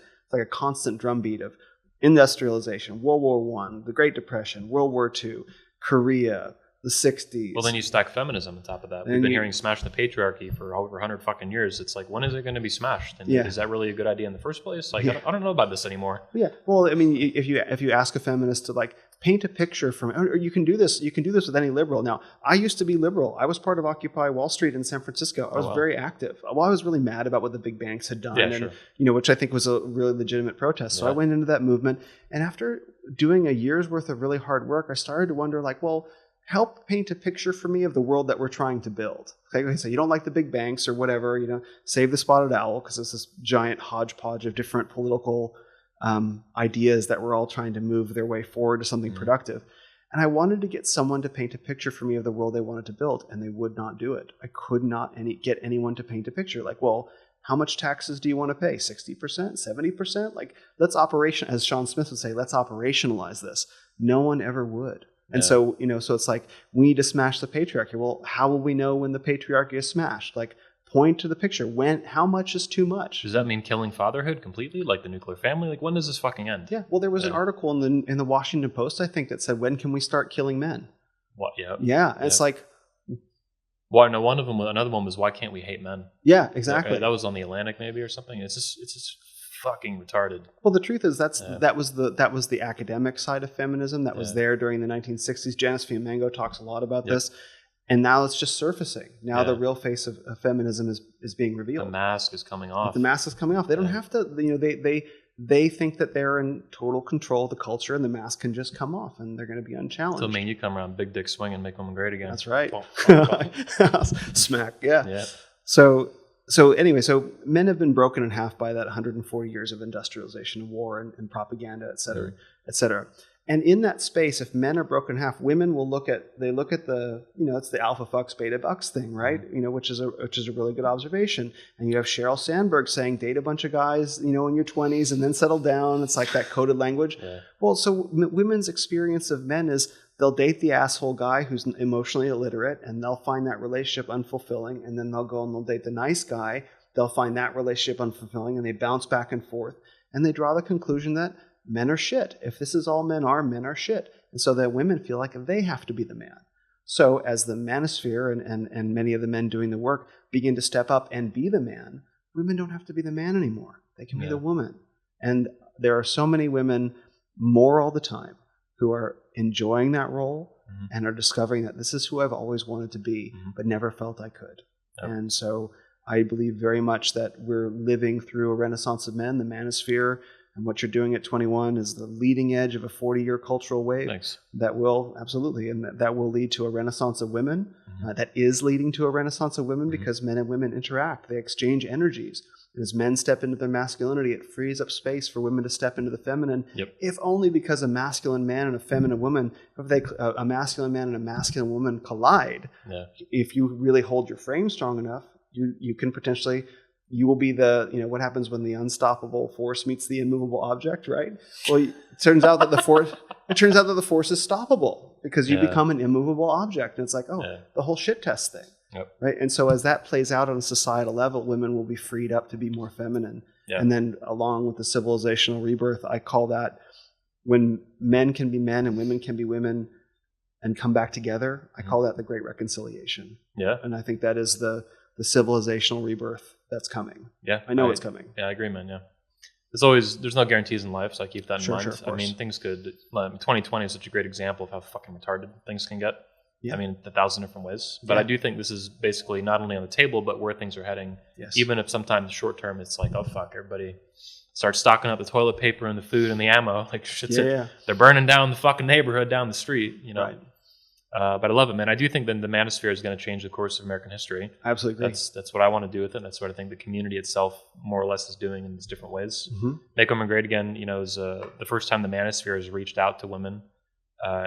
drumbeat of industrialization, World War I, the Great Depression, World War II, Korea, the 60s. Well, then you stack feminism on top of that. We've been hearing smash the patriarchy for over 100 fucking years. It's like, when is it going to be smashed? And is that really a good idea in the first place? Like, I don't know about this anymore. Yeah. Well, I mean, if you ask a feminist to like paint a picture from, or you can do this with any liberal. Now, I used to be liberal. I was part of Occupy Wall Street in San Francisco. I was very active. Well, I was really mad about what the big banks had done, which I think was a really legitimate protest. So I went into that movement, and after doing a year's worth of really hard work, I started to wonder, like, well, help paint a picture for me of the world that we're trying to build. Okay, so you don't like the big banks or whatever, save the spotted owl, because it's this giant hodgepodge of different political ideas that we're all trying to move their way forward to something productive. And I wanted to get someone to paint a picture for me of the world they wanted to build, and they would not do it. I could not get anyone to paint a picture. Like, well, how much taxes do you want to pay? 60%, 70%? Like, as Sean Smith would say, let's operationalize this. No one ever would. And so, so it's like, we need to smash the patriarchy. Well, how will we know when the patriarchy is smashed? Like, point to the picture. How much is too much? Does that mean killing fatherhood completely? Like the nuclear family? Like, when does this fucking end? Yeah. Well, there was an article in the Washington Post, I think, that said, when can we start killing men? What? Yeah. Yeah. And it's like, why? No, another one was, why can't we hate men? Yeah, exactly. That was on the Atlantic maybe or something. It's just fucking retarded. Well, the truth is that was the academic side of feminism that was there during the 1960s. Janice Fiumengo talks a lot about this, and now it's just surfacing. Now the real face of feminism is being revealed. The mask is coming off. The mask is coming off. They don't have to. They think that they're in total control of the culture, and the mask can just come off, and they're going to be unchallenged. So, you come around, big dick swing, and make women great again. That's right. Smack. Yeah. So anyway, men have been broken in half by that 140 years of industrialization and war and propaganda, et cetera, et cetera. And in that space, if men are broken in half, women will look at the, it's the alpha fucks, beta bucks thing, right? Which is a really good observation. And you have Sheryl Sandberg saying, date a bunch of guys, in your 20s and then settle down. It's like that coded language. Yeah. Well, so women's experience of men is, they'll date the asshole guy who's emotionally illiterate, and they'll find that relationship unfulfilling, and then they'll go and they'll date the nice guy. They'll find that relationship unfulfilling, and they bounce back and forth. And they draw the conclusion that men are shit. If this is all men are shit. And so that women feel like they have to be the man. So as the manosphere and many of the men doing the work begin to step up and be the man, women don't have to be the man anymore. They can be the woman. And there are so many women more all the time who are enjoying that role and are discovering that this is who I've always wanted to be, but never felt I could. Yep. And so I believe very much that we're living through a renaissance of men, the manosphere, and what you're doing at 21 is the leading edge of a 40-year cultural wave. Thanks. That will, absolutely, and that will lead to a renaissance of women. That is leading to a renaissance of women because men and women interact. They exchange energies. As men step into their masculinity, it frees up space for women to step into the feminine, if only because a masculine man and a feminine woman, if a masculine man and a masculine woman collide, if you really hold your frame strong enough, you can potentially... You will be what happens when the unstoppable force meets the immovable object, right? Well, it turns out that the force is stoppable because you become an immovable object. And it's like, the whole shit test thing. Yep. Right. And so as that plays out on a societal level, women will be freed up to be more feminine. Yep. And then along with the civilizational rebirth, I call that when men can be men and women can be women and come back together, I call that the great reconciliation. Yeah. And I think that is the civilizational rebirth that's coming. Yeah. I know it's coming. Yeah, I agree, man. Yeah. There's no guarantees in life, so I keep that in mind. I mean, things could, 2020 is such a great example of how fucking retarded things can get. Yeah. I mean, 1,000 different ways. But I do think this is basically not only on the table, but where things are heading. Yes. Even if sometimes short term, it's like, oh, fuck, everybody starts stocking up the toilet paper and the food and the ammo. Like, they're burning down the fucking neighborhood down the street, Right. But I love it, man. I do think that the manosphere is going to change the course of American history. Absolutely. That's what I want to do with it. That's what I think the community itself more or less is doing in these different ways. Make Women Great Again, is the first time the manosphere has reached out to women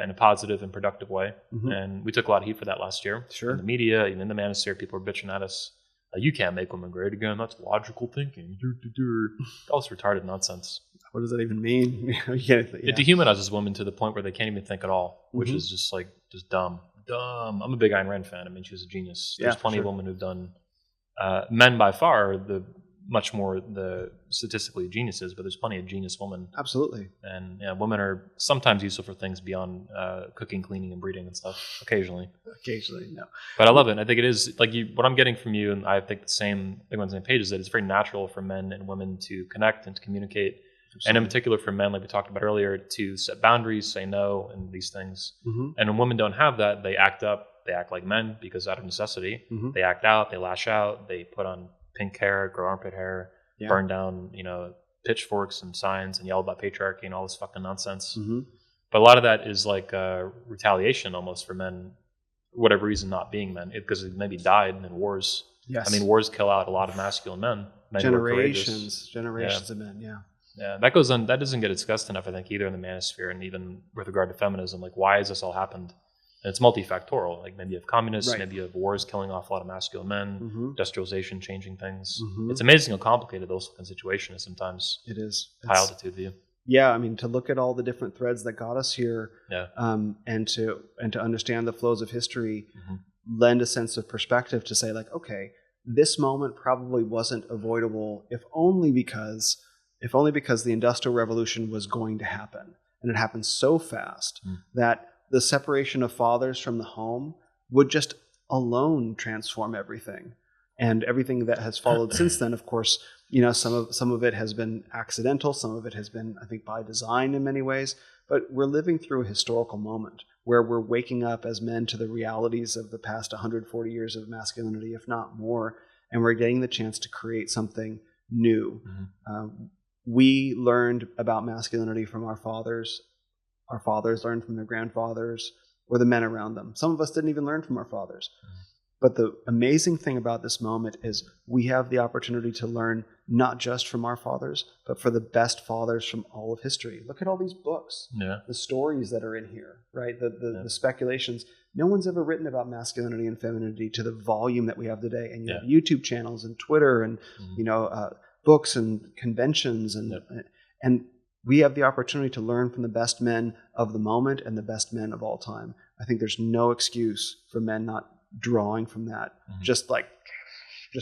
in a positive and productive way. And we took a lot of heat for that last year. Sure. In the media, even in the manosphere, people were bitching at us. You can't make women great again. That's logical thinking. All this retarded nonsense. What does that even mean? It dehumanizes women to the point where they can't even think at all, which is just dumb. Dumb. I'm a big Ayn Rand fan. I mean, she was a genius. There's plenty of women who've done. Men by far are much more the statistically geniuses, but there's plenty of genius women. Absolutely. And women are sometimes useful for things beyond cooking, cleaning, and breeding and stuff. Occasionally, no. But I love it. And I think it is what I'm getting from you, and I think we're on the same page, is that it's very natural for men and women to connect and to communicate. Absolutely. And in particular for men, like we talked about earlier, to set boundaries, say no, and these things. And when women don't have that, they act up. They act like men because out of necessity. They act out. They lash out. They put on pink hair, grow armpit hair, burn down, pitchforks and signs and yell about patriarchy and all this fucking nonsense. But a lot of that is like retaliation almost for men, for whatever reason, not being men, because they maybe died in wars. Yes. I mean, wars kill out a lot of masculine men. Generations of men, Yeah, that goes on. That doesn't get discussed enough, I think, either in the manosphere and even with regard to feminism. Like, why has this all happened? And it's multifactorial. Like, maybe you have communists, maybe you have wars killing off a lot of masculine men, industrialization changing things. It's amazing how complicated those fucking situation is sometimes. It is. High altitude view. Yeah, I mean, to look at all the different threads that got us here, and to understand the flows of history, lend a sense of perspective to say, like, okay, this moment probably wasn't avoidable, if only because the Industrial Revolution was going to happen. And it happened so fast that the separation of fathers from the home would just alone transform everything. And everything that has followed since then, of course, some of it has been accidental. Some of it has been, I think, by design in many ways. But we're living through a historical moment where we're waking up as men to the realities of the past 140 years of masculinity, if not more. And we're getting the chance to create something new. We learned about masculinity from our fathers. Our fathers learned from their grandfathers or the men around them. Some of us didn't even learn from our fathers. But the amazing thing about this moment is we have the opportunity to learn not just from our fathers, but for the best fathers from all of history. Look at all these books, the stories that are in here, right? The speculations. No one's ever written about masculinity and femininity to the volume that we have today. And you have YouTube channels and Twitter and, books and conventions and we have the opportunity to learn from the best men of the moment and the best men of all time. I think there's no excuse for men not drawing from that, just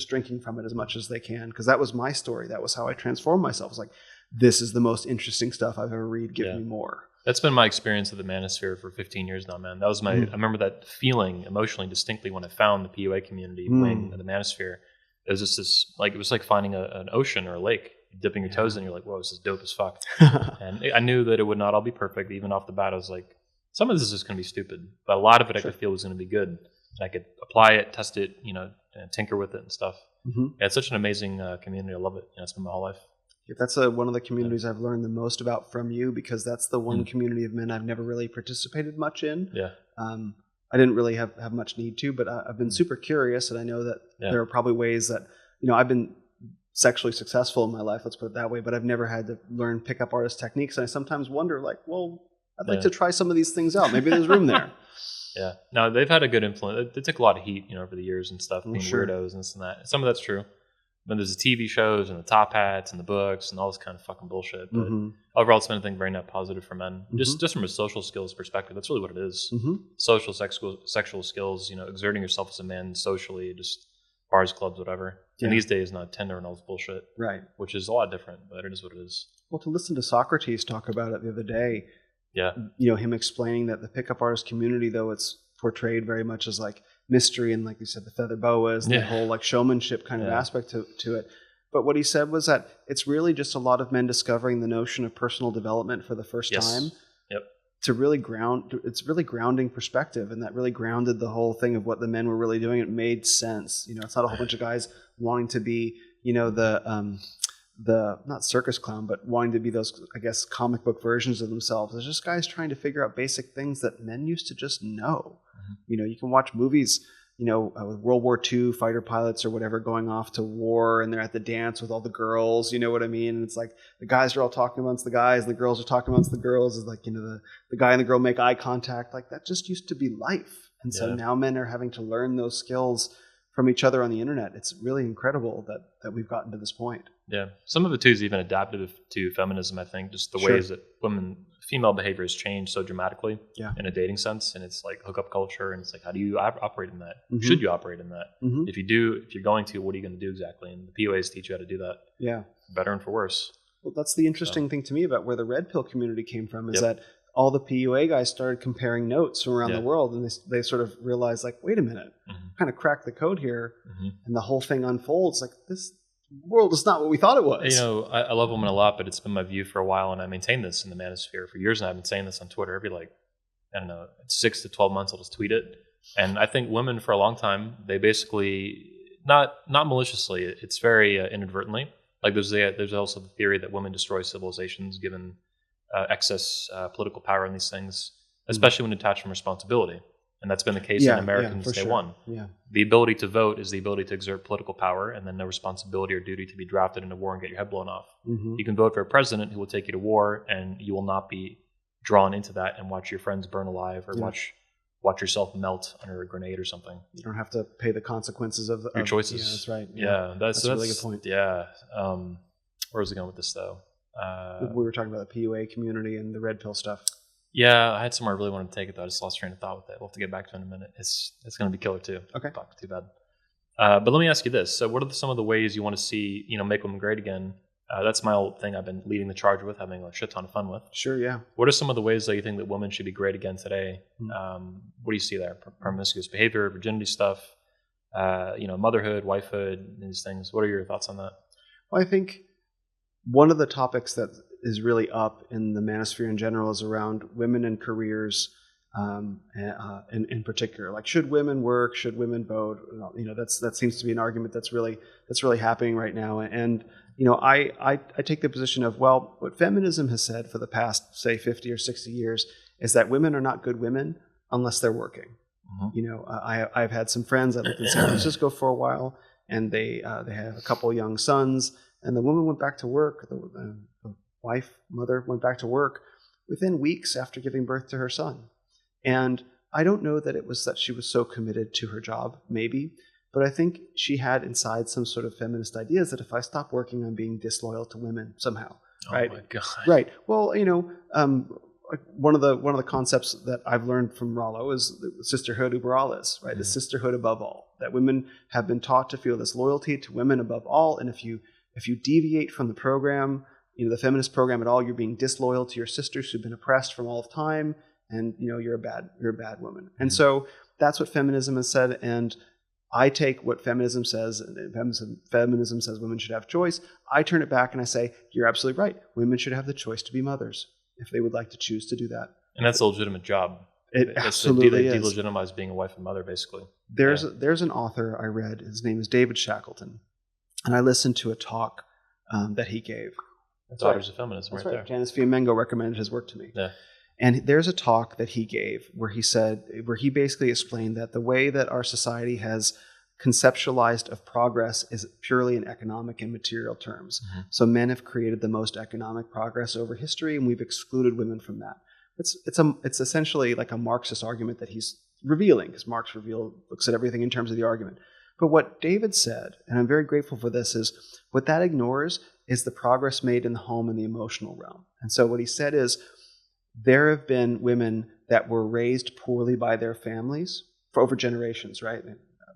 drinking from it as much as they can. Because that was my story. That was how I transformed myself. It's like, this is the most interesting stuff I've ever read. Give me more. That's been my experience of the manosphere for 15 years now, man. That was I remember that feeling emotionally distinctly when I found the PUA community wing of the manosphere. It was just this, like, it was like finding an ocean or a lake, dipping your toes in, you're like, whoa, this is dope as fuck. And I knew that it would not all be perfect. Even off the bat, I was like, some of this is just going to be stupid, but a lot of it I could feel was going to be good. I could apply it, test it, and tinker with it and stuff. Yeah, it's such an amazing community. I love it. It's been my whole life. That's one of the communities I've learned the most about from you, because that's the one community of men I've never really participated much in. Yeah. I didn't really have much need to, but I've been super curious, and I know that there are probably ways that, I've been sexually successful in my life, let's put it that way, but I've never had to learn pickup artist techniques. And I sometimes wonder, like, well, I'd like to try some of these things out. Maybe there's room there. Yeah. No, they've had a good influence. They took a lot of heat, over the years and stuff, being weirdos and this and that. Some of that's true. But there's the TV shows and the top hats and the books and all this kind of fucking bullshit. But overall, it's been, I think, very net positive for men. Just from a social skills perspective, that's really what it is. Social, sexual skills, exerting yourself as a man socially, just bars, clubs, whatever. And these days, not Tinder and all this bullshit. Right. Which is a lot different, but it is what it is. Well, to listen to Socrates talk about it the other day, him explaining that the pickup artist community, though it's portrayed very much as like mystery and, like you said, the feather boas and the whole like showmanship kind of aspect to it. But what he said was that it's really just a lot of men discovering the notion of personal development for the first time. Yep. It's really grounding perspective, and that really grounded the whole thing of what the men were really doing. It made sense. It's not a whole bunch of guys wanting to be, the not circus clown, but wanting to be those, I guess, comic book versions of themselves. There's just guys trying to figure out basic things that men used to just know. You can watch movies, with World War II fighter pilots or whatever going off to war, and they're at the dance with all the girls, you know what I mean? And it's like the guys are all talking amongst the guys, and the girls are talking amongst the girls. Is like, the guy and the girl make eye contact. Like, that just used to be life. And so now men are having to learn those skills from each other on the internet. It's really incredible that we've gotten to this point. Yeah. Some of it too is even adaptive to feminism, I think, just the ways that female behavior has changed so dramatically in a dating sense. And it's like hookup culture, and it's like, how do you operate in that? Should you operate in that? If you're going to, what are you going to do exactly? And the PUAs teach you how to do that. Yeah. For better and for worse. Well, that's the interesting thing to me about where the red pill community came from, is that all the PUA guys started comparing notes from around the world, and they sort of realized, like, wait a minute, kind of cracked the code here, and the whole thing unfolds. Like, this world is not what we thought it was. I love women a lot, but it's been my view for a while, and I maintain this in the manosphere for years, and I've been saying this on Twitter every, 6 to 12 months, I'll just tweet it. And I think women for a long time, they basically, not maliciously, it's very inadvertently. Like, there's also the theory that women destroy civilizations given excess political power in these things, especially when detached from responsibility. And that's been the case in Americans Day one. Yeah. The ability to vote is the ability to exert political power, and then no responsibility or duty to be drafted into war and get your head blown off. You can vote for a president who will take you to war, and you will not be drawn into that and watch your friends burn alive, or watch yourself melt under a grenade or something. You don't have to pay the consequences of your choices. Yeah, that's right. Yeah, that's a really good point. Yeah. Where was I going with this, though? We were talking about the PUA community and the red pill stuff. Yeah, I had somewhere I really wanted to take it, though. I just lost train of thought with it. We'll have to get back to it in a minute. It's going to be killer, too. Okay. Too bad. But let me ask you this. So what are some of the ways you want to see, make women great again? That's my old thing I've been leading the charge with, having a shit ton of fun with. Sure, yeah. What are some of the ways that you think that women should be great again today? What do you see there? Promiscuous behavior, virginity stuff, motherhood, wifehood, these things. What are your thoughts on that? Well, I think one of the topics that is really up in the manosphere in general is around women and careers, in particular. Like, should women work? Should women vote? That seems to be an argument that's really happening right now. And I take the position of, well, what feminism has said for the past, say, 50 or 60 years is that women are not good women unless they're working. I've had some friends that lived in San Francisco for a while, and they have a couple young sons, and the woman went back to work. The mother went back to work within weeks after giving birth to her son. And I don't know that it was that she was so committed to her job, maybe, but I think she had inside some sort of feminist ideas that if I stop working, I'm being disloyal to women somehow. Right? Oh my God. Right. Well, one of the concepts that I've learned from Rollo is the sisterhood uber alles, right? The sisterhood above all. That women have been taught to feel this loyalty to women above all, and if you deviate from the program, the feminist program at all, you're being disloyal to your sisters who've been oppressed from all of time, and you're a bad woman. And so that's what feminism has said. And I take what feminism says, and feminism says women should have choice. I turn it back and I say, you're absolutely right. Women should have the choice to be mothers if they would like to choose to do that. And that's a legitimate job. It absolutely is. Delegitimize being a wife and mother, basically. There's an author I read. His name is David Shackleton, and I listened to a talk that he gave. Daughters of Feminism, right there. Janice Fiamengo recommended his work to me. Yeah. And there's a talk that he gave where he basically explained that the way that our society has conceptualized of progress is purely in economic and material terms. Mm-hmm. So men have created the most economic progress over history, and we've excluded women from that. It's essentially like a Marxist argument that he's revealing, because Marx looks at everything in terms of the argument. But what David said, and I'm very grateful for this, is what that ignores is the progress made in the home and the emotional realm. And so what he said is, there have been women that were raised poorly by their families for over generations, right?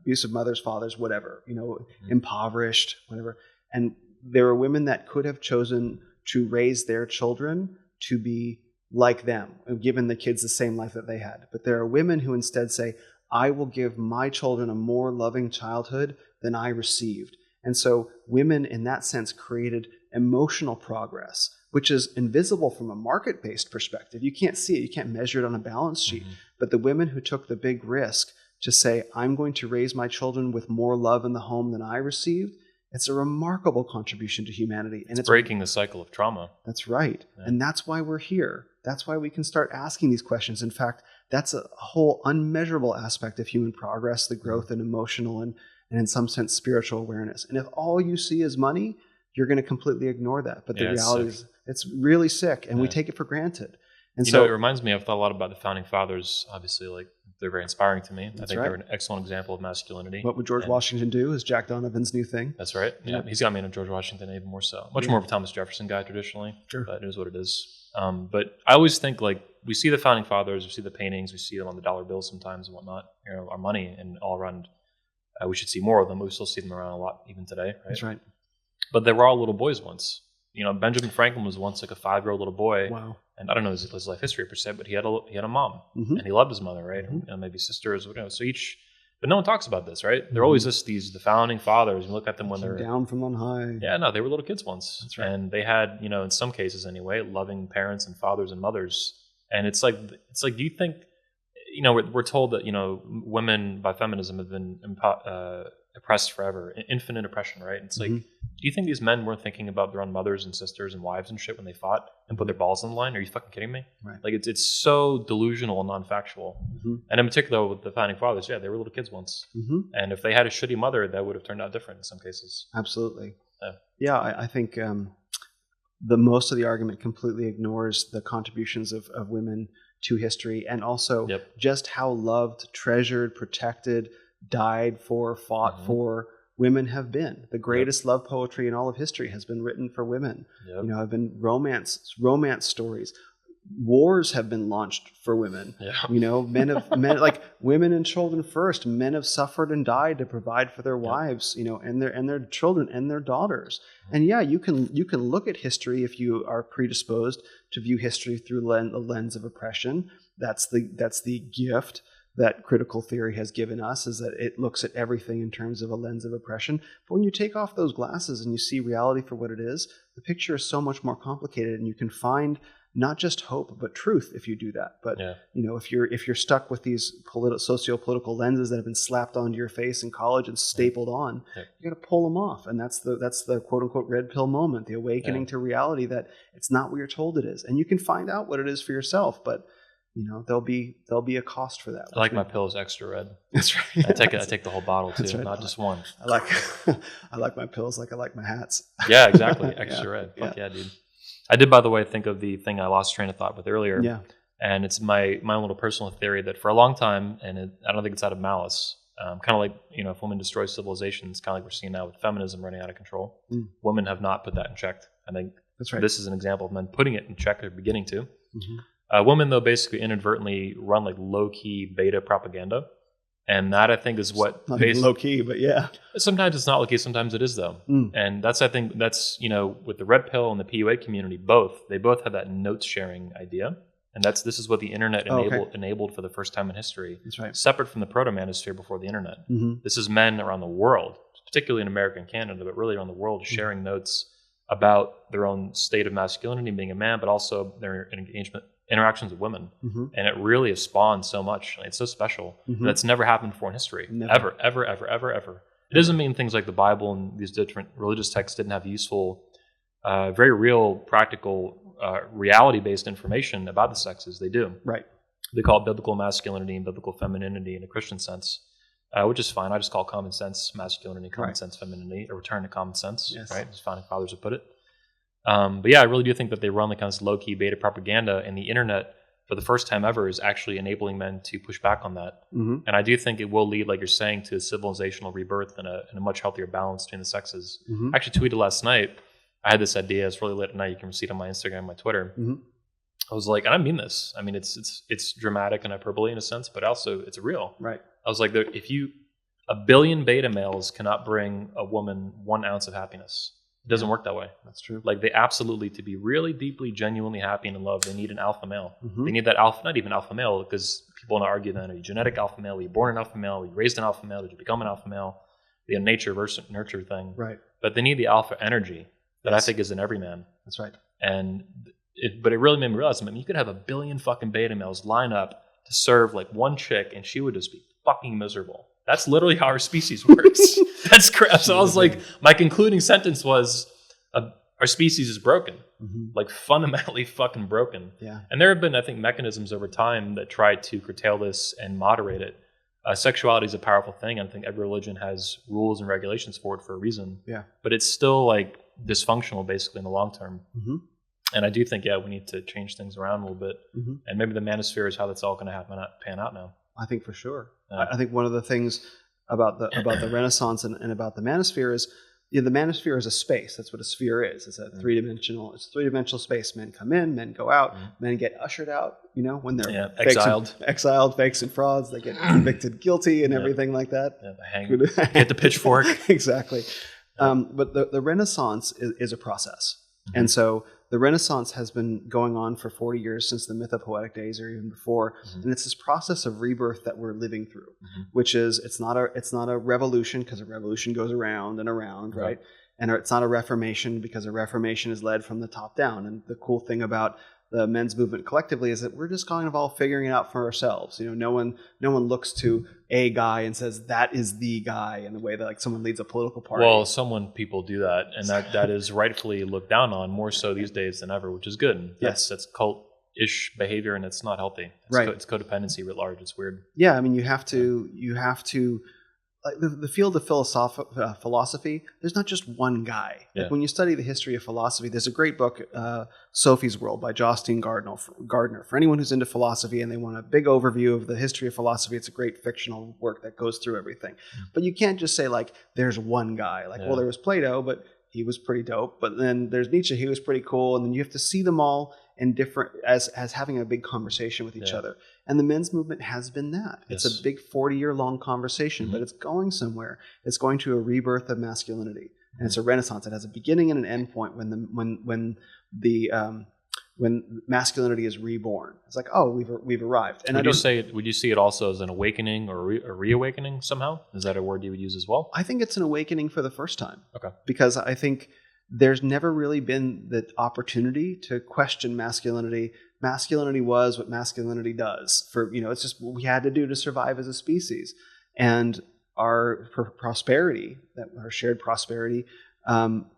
Abusive mothers, fathers, whatever, impoverished, whatever. And there are women that could have chosen to raise their children to be like them, and given the kids the same life that they had. But there are women who instead say, I will give my children a more loving childhood than I received. And so women in that sense created emotional progress, which is invisible from a market-based perspective. You can't see it. You can't measure it on a balance sheet. Mm-hmm. But the women who took the big risk to say, I'm going to raise my children with more love in the home than I received, it's a remarkable contribution to humanity. And it's breaking the cycle of trauma. That's right. Yeah. And that's why we're here. That's why we can start asking these questions. In fact, that's a whole unmeasurable aspect of human progress, the growth in emotional and in some sense spiritual awareness. And if all you see is money, you're going to completely ignore that. But the reality is it's really sick, and we take it for granted. And so it reminds me, I've thought a lot about the founding fathers. Obviously, like, they're very inspiring to me. I think they're an excellent example of masculinity. What would George Washington do is Jack Donovan's new thing. That's right. Yeah. He's got me into George Washington even more so. Much more of a Thomas Jefferson guy traditionally. Sure. But it is what it is. But I always think, like, we see the founding fathers, we see the paintings, we see them on the dollar bills sometimes and whatnot, our money, and all around. We should see more of them. We still see them around a lot even today. Right? That's right. But they were all little boys once. Benjamin Franklin was once like a 5-year-old little boy. Wow. And I don't know his life history per se, but he had a mom, and he loved his mother, right? Mm-hmm. And maybe sisters, whatever. So but no one talks about this, right? They're always the founding fathers. You look at them when they're down from on high. Yeah, no, they were little kids once. That's right. And they had, in some cases anyway, loving parents and fathers and mothers. And it's like, do you think, we're told that, women by feminism have been oppressed forever, infinite oppression, right? It's like, do you think these men weren't thinking about their own mothers and sisters and wives and shit when they fought and put their balls on the line? Are you fucking kidding me? Right. Like, it's so delusional and non-factual. And in particular with the founding fathers, they were little kids once. And if they had a shitty mother, that would have turned out different in some cases. Absolutely. I think the most of the argument completely ignores the contributions of women to history, and also just how loved, treasured, protected, died for, fought for women have been. The greatest love poetry in all of history has been written for women. Have been romance stories. Wars have been launched for women. Men like women and children first. Men have suffered and died to provide for their wives, and their children and their daughters. And you can look at history if you are predisposed to view history through the lens of oppression. That's the gift that critical theory has given us, is that it looks at everything in terms of a lens of oppression. But when you take off those glasses and you see reality for what it is, the picture is so much more complicated, and you can find not just hope but truth if you do that. But if you're stuck with these socio-political lenses that have been slapped onto your face in college and stapled on, you got to pull them off. And that's the quote unquote red pill moment, the awakening to reality that it's not what you're told it is, and you can find out what it is for yourself. But there'll be a cost for that. I like my pills extra red. That's right. I take the whole bottle too, not just one. I like my pills like I like my hats. Yeah, exactly. Extra red. Fuck yeah, dude. I did, by the way, think of the thing I lost train of thought with earlier. Yeah. And it's my own little personal theory that for a long time, and I don't think it's out of malice, kind of like, if women destroy civilizations, kind of like we're seeing now with feminism running out of control. Women have not put that in check. I think this is an example of men putting it in check, or beginning to. Women, though, basically inadvertently run like low-key beta propaganda. And that, I think, is what... Not even low key, but yeah. Sometimes it's not low key, sometimes it is, though. And I think that's, with the red pill and the PUA community, they both have that notes sharing idea. And this is what the internet enabled for the first time in history. That's right. Separate from the proto-manosphere before the internet. This is men around the world, particularly in America and Canada, but really around the world, sharing notes about their own state of masculinity, being a man, but also their interactions with women. And it really has spawned so much. It's so special. That's never happened before in history. Never. Ever. It doesn't mean things like the Bible and these different religious texts didn't have useful, very real, practical, reality-based information about the sexes. They do. Right. They call it biblical masculinity and biblical femininity in a Christian sense, which is fine. I just call common sense masculinity, common sense femininity, a return to common sense, right? As founding fathers would put it. But yeah, I really do think that they run the kind of low-key beta propaganda, and the internet, for the first time ever, is actually enabling men to push back on that. And I do think it will lead, like you're saying, to a civilizational rebirth and a much healthier balance between the sexes. I actually tweeted last night. I had this idea. It's really late at night. You can see it on my Instagram, my Twitter. I was like, and I mean this. I mean, it's dramatic and hyperbole in a sense, but also it's real. Right. I was like, a billion beta males cannot bring a woman 1 ounce of happiness. It doesn't work that way. That's true. Like they absolutely, to be really deeply, genuinely happy and in love, they need an alpha male. They need that alpha, not even alpha male, because people want to argue then, are you genetic alpha male? Were you born an alpha male? Were you raised an alpha male? Did you become an alpha male? The nature versus nurture thing. Right. But they need the alpha energy that I think is in every man. That's right. But it really made me realize, you could have a billion fucking beta males line up to serve like one chick, and she would just be fucking miserable. That's literally how our species works. That's crap. So I was like, my concluding sentence was, our species is broken, like fundamentally fucking broken. Yeah. And there have been, I think, mechanisms over time that try to curtail this and moderate it. Sexuality is a powerful thing. I think every religion has rules and regulations for it for a reason. Yeah. But it's still like dysfunctional, basically, in the long term. And I do think, we need to change things around a little bit. And maybe the manosphere is how that's all going to pan out now. I think for sure. I think one of the things about the Renaissance and about the manosphere is, the manosphere is a space. That's what a sphere is. It's a three-dimensional space. Men come in, men go out. Men get ushered out, when they're exiled, fakes and frauds. They get convicted guilty and everything like that. Get the pitchfork. Exactly. But the Renaissance is a process. And so the Renaissance has been going on for 40 years, since the myth of poetic days or even before. And it's this process of rebirth that we're living through, which is, it's not a revolution, because a revolution goes around and around, right? And it's not a reformation, because a reformation is led from the top down. And the cool thing about the men's movement collectively is that we're just kind of all figuring it out for ourselves. No one looks to a guy and says that is the guy, in the way that like someone leads a political party. Well, people do that, and that is rightfully looked down on, more so these days than ever, which is good. That's cult-ish behavior, and it's not healthy. It's codependency writ large. It's weird. Yeah, I mean, you have to like the field of philosophy, there's not just one guy. Like when you study the history of philosophy, there's a great book, Sophie's World by Justine Gardner. For anyone who's into philosophy and they want a big overview of the history of philosophy, it's a great fictional work that goes through everything. But you can't just say like, there's one guy. Like, well, there was Plato, but he was pretty dope. But then there's Nietzsche, he was pretty cool. And then you have to see them all in different, as having a big conversation with each other. And the men's movement has been that. It's a big 40-year-long conversation, but it's going somewhere. It's going to a rebirth of masculinity. And it's a renaissance. It has a beginning and an end point when masculinity is reborn. It's like, oh, we've arrived. And would you see it also as an awakening or a reawakening somehow? Is that a word you would use as well? I think it's an awakening for the first time. Okay. Because I think there's never really been the opportunity to question masculinity. Masculinity was what masculinity does. It's just what we had to do to survive as a species. And our prosperity, our shared prosperity,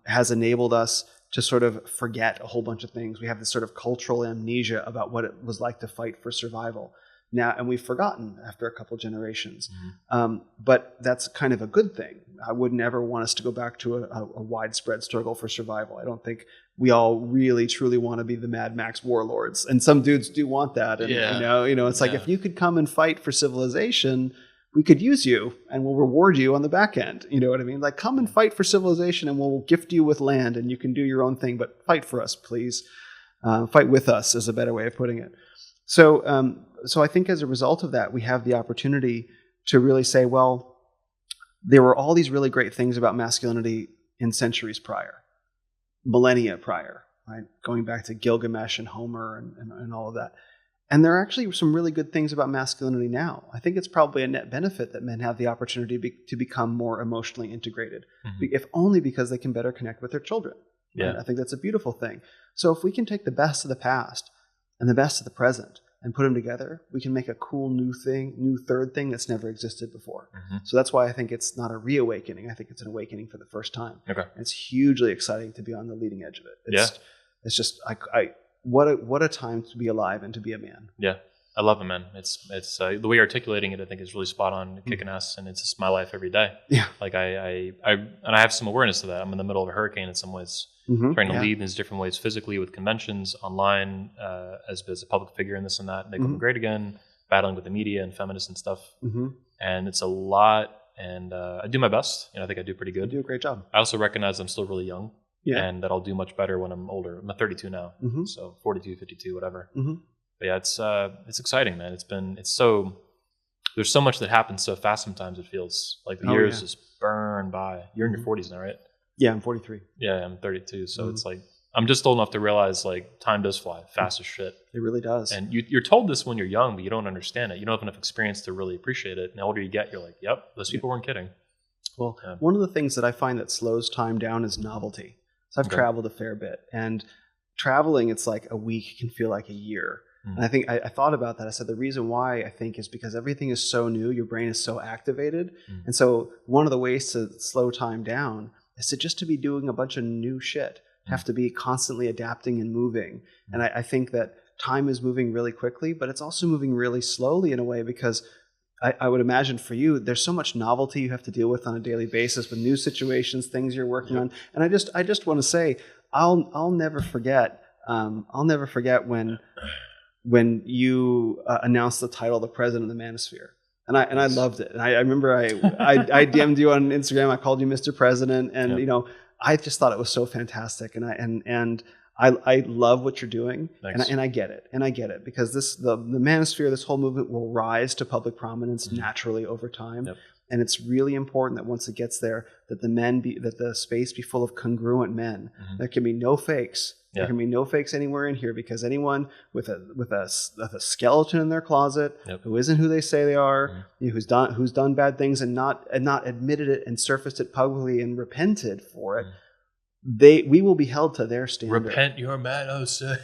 has enabled us to sort of forget a whole bunch of things. We have this sort of cultural amnesia about what it was like to fight for survival now, and we've forgotten after a couple generations. But that's kind of a good thing. I wouldn't ever want us to go back to a widespread struggle for survival. I don't think we all really truly want to be the Mad Max warlords, and some dudes do want that. And it's like, if you could come and fight for civilization, we could use you and we'll reward you on the back end. You know what I mean? Like, come and fight for civilization and we'll gift you with land and you can do your own thing, but fight for us, please. Fight with us is a better way of putting it. So I think as a result of that, we have the opportunity to really say, well, there were all these really great things about masculinity in centuries prior, millennia prior, right? Going back to Gilgamesh and Homer and all of that. And there are actually some really good things about masculinity now. I think it's probably a net benefit that men have the opportunity to become more emotionally integrated, if only because they can better connect with their children. Right? I think that's a beautiful thing. So if we can take the best of the past and the best of the present and put them together, we can make a cool new third thing that's never existed before. So that's why I think it's not a reawakening. I think it's an awakening for the first time. Okay. And it's hugely exciting to be on the leading edge of it. It's just what a time to be alive and to be a man. Yeah, I love it, man. It's the way you're articulating it, I think, is really spot on, kicking ass, and it's just my life every day. Yeah, like I have some awareness of that. I'm in the middle of a hurricane in some ways, trying to lead in these different ways, physically with conventions, online, as a public figure, and this and that, make them great again, battling with the media and feminists and stuff, and it's a lot. And I do my best, and I think I do pretty good. You do a great job. I also recognize I'm still really young. Yeah. And that I'll do much better when I'm older. I'm 32 now, so 42, 52, whatever. But yeah, it's exciting, man. There's so much that happens so fast sometimes. It feels like the years just burn by. You're in your 40s now, right? Yeah, I'm 43. Yeah, I'm 32. So it's like I'm just old enough to realize like time does fly fast as shit. It really does. And you're told this when you're young, but you don't understand it. You don't have enough experience to really appreciate it. And the older you get, you're like, yep, those people weren't kidding. Well, one of the things that I find that slows time down is novelty. So I've traveled a fair bit, and traveling, it's like a week can feel like a year. And I think I thought about that. I said the reason why I think is because everything is so new, your brain is so activated. And so one of the ways to slow time down is to be doing a bunch of new shit, have to be constantly adapting and moving. And I think that time is moving really quickly, but it's also moving really slowly in a way because I would imagine for you, there's so much novelty you have to deal with on a daily basis with new situations, things you're working on. And I just want to say, I'll never forget. I'll never forget when you announced the title, "The President of the Manosphere," and I loved it. And I remember I DM'd you on Instagram. I called you Mr. President, and I just thought it was so fantastic. And I love what you're doing, and I get it, because the manosphere, this whole movement will rise to public prominence naturally over time, and it's really important that once it gets there, that the space be full of congruent men. There can be no fakes. There can be no fakes anywhere in here, because anyone with a skeleton in their closet, who isn't who they say they are, who's done bad things and not admitted it and surfaced it publicly and repented for it. We will be held to their standard. Repent your manosphere.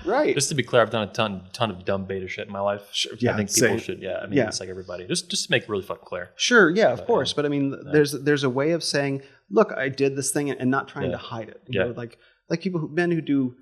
Right. Just to be clear, I've done a ton of dumb beta shit in my life. Sure. I think people should. Yeah. I mean, it's like everybody. Just to make it really fucking clear. Sure. Yeah. Of course. But I mean, there's a way of saying, look, I did this thing, and not trying to hide it. You know, like men who do,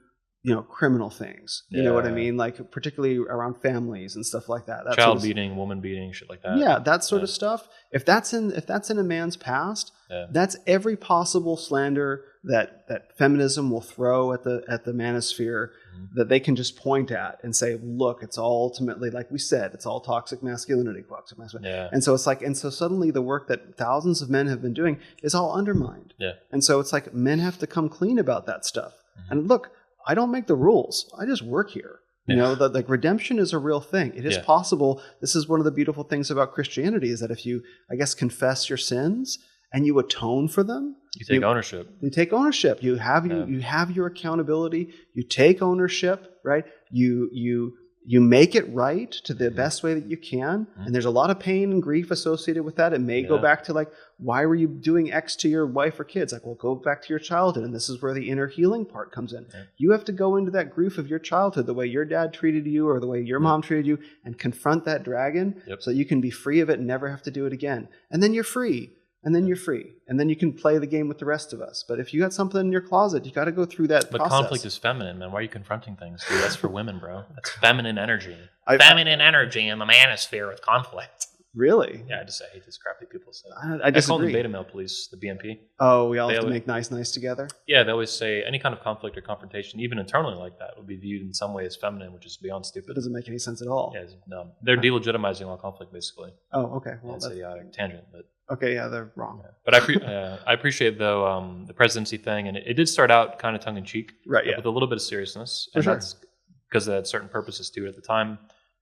criminal things. You know what I mean? Like particularly around families and stuff like that. Child beating, woman beating, shit like that. Yeah, that sort of stuff. If that's in a man's past, that's every possible slander that feminism will throw at the manosphere that they can just point at and say, look, it's all ultimately, like we said, it's all toxic masculinity. Yeah. And so it's like, suddenly the work that thousands of men have been doing is all undermined. Yeah. And so it's like men have to come clean about that stuff. And look, I don't make the rules. I just work here. You know, like redemption is a real thing. It is possible. This is one of the beautiful things about Christianity, is that if you, confess your sins and you atone for them, you take ownership. You take ownership. You have your accountability. You take ownership, right? You make it right to the best way that you can. And there's a lot of pain and grief associated with that. It may go back to like, why were you doing X to your wife or kids? Like, well, go back to your childhood. And this is where the inner healing part comes in. Yeah. You have to go into that grief of your childhood, the way your dad treated you or the way your mom treated you, and confront that dragon so you can be free of it and never have to do it again. And then you're free. And then you're free. And then you can play the game with the rest of us. But if you got something in your closet, you got to go through that process. But conflict is feminine, man. Why are you confronting things? Dude, that's for women, bro. That's feminine energy. Feminine energy in the manosphere with conflict. Really? Yeah, I hate this crap that people say. I disagree. call them beta male police, the BMP. Oh, we all have to make nice together? Yeah, they always say any kind of conflict or confrontation, even internally like that, would be viewed in some way as feminine, which is beyond stupid. It doesn't make any sense at all. Yeah, no. They're delegitimizing all conflict, basically. Oh, okay. Well, it's a tangent, but... Okay, yeah, they're wrong. Yeah. But I appreciate, though, the presidency thing, and it did start out kind of tongue-in-cheek, right? Yeah, with a little bit of seriousness, and that's because it had certain purposes to it at the time.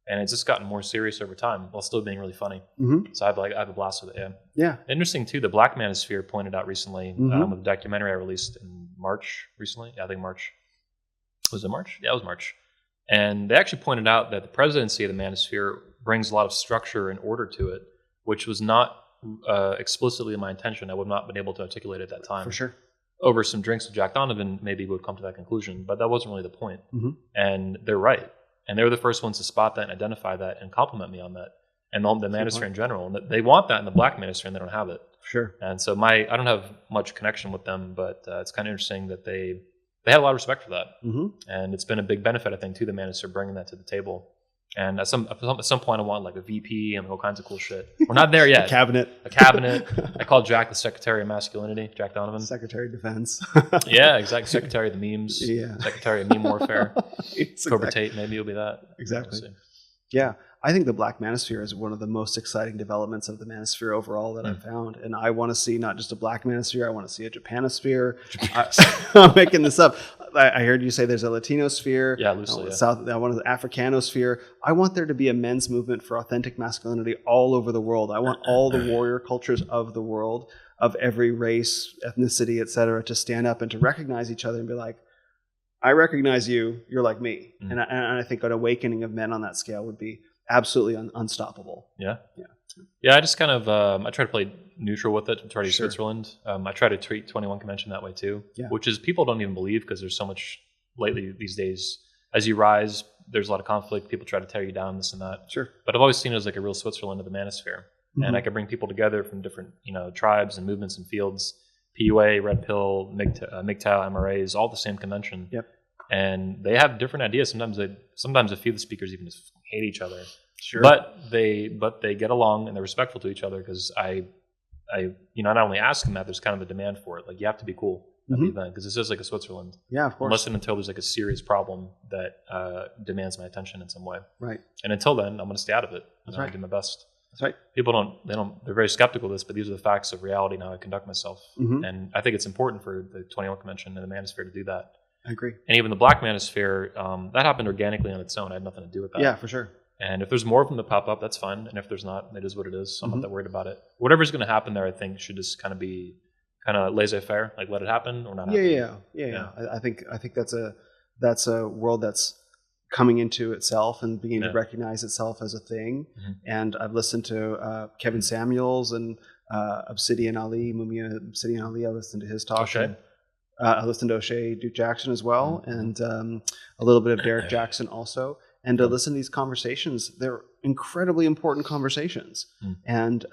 And it's just gotten more serious over time while still being really funny. So I have a blast with it. Yeah. Interesting too. The Black Manosphere pointed out recently with a documentary I released in March recently. Yeah, I think March. Was it March? Yeah, it was March. And they actually pointed out that the presidency of the Manosphere brings a lot of structure and order to it, which was not explicitly my intention. I would not have been able to articulate it at that time. For sure. Over some drinks with Jack Donovan, maybe we would come to that conclusion, but that wasn't really the point. And they're right. And they were the first ones to spot that and identify that and compliment me on that. And the Manosphere in general. And they want that in the Black Manosphere, and they don't have it. Sure. And so I don't have much connection with them, but it's kind of interesting that they had a lot of respect for that. And it's been a big benefit, I think, to the Manosphere bringing that to the table. And at some point, I want like a VP and all kinds of cool shit. We're not there yet. A cabinet. I called Jack the Secretary of Masculinity, Jack Donovan. Secretary of Defense. Yeah, exactly. Secretary of the Memes. Yeah. Secretary of Meme Warfare. Cobra Tate, maybe it'll be that. Exactly. Yeah. I think the Black Manosphere is one of the most exciting developments of the Manosphere overall that I've found. And I want to see not just a Black Manosphere, I want to see a Japanosphere. I'm making this up. I heard you say there's a Latino sphere. Yeah, loosely. I want an Africanosphere. I want there to be a men's movement for authentic masculinity all over the world. I want all the warrior cultures of the world, of every race, ethnicity, et cetera, to stand up and to recognize each other and be like, I recognize you, you're like me. And I think an awakening of men on that scale would be absolutely unstoppable. Yeah. I just kind of I try to play neutral with it. Try to use Switzerland. I try to treat 21 Convention that way too, which is people don't even believe because there's so much lately these days. As you rise, there's a lot of conflict. People try to tear you down, this and that. Sure. But I've always seen it as like a real Switzerland of the Manosphere, and I can bring people together from different tribes and movements and fields. PUA, Red Pill, MGTOW, MRAs, all the same convention. Yep. And they have different ideas. Sometimes a few of the speakers even just hate each other. Sure. But they get along and they're respectful to each other because I not only ask them that, there's kind of a demand for it. Like, you have to be cool at the event because this is like a Switzerland. Yeah, of course. Unless and until there's like a serious problem that demands my attention in some way. Right. And until then, I'm going to stay out of it. That's right. I do my best. That's right. People they're very skeptical of this, but these are the facts of reality and how I conduct myself. And I think it's important for the 21 Convention and the Manosphere to do that. I agree. And even the Black Manosphere, that happened organically on its own. I had nothing to do with that. Yeah, for sure. And if there's more of them that pop up, that's fine. And if there's not, it is what it is. So I'm not that worried about it. Whatever's going to happen there, I think, should just kind of be laissez-faire, like let it happen or not happen. Yeah. I think that's a world that's coming into itself and beginning to recognize itself as a thing. And I've listened to Kevin Samuels and Obsidian Ali, Mumia Obsidian Ali. I listened to his talk. I listened to O'Shea Duke Jackson as well, and a little bit of Derek Jackson also. And to listen to these conversations, they're incredibly important conversations. And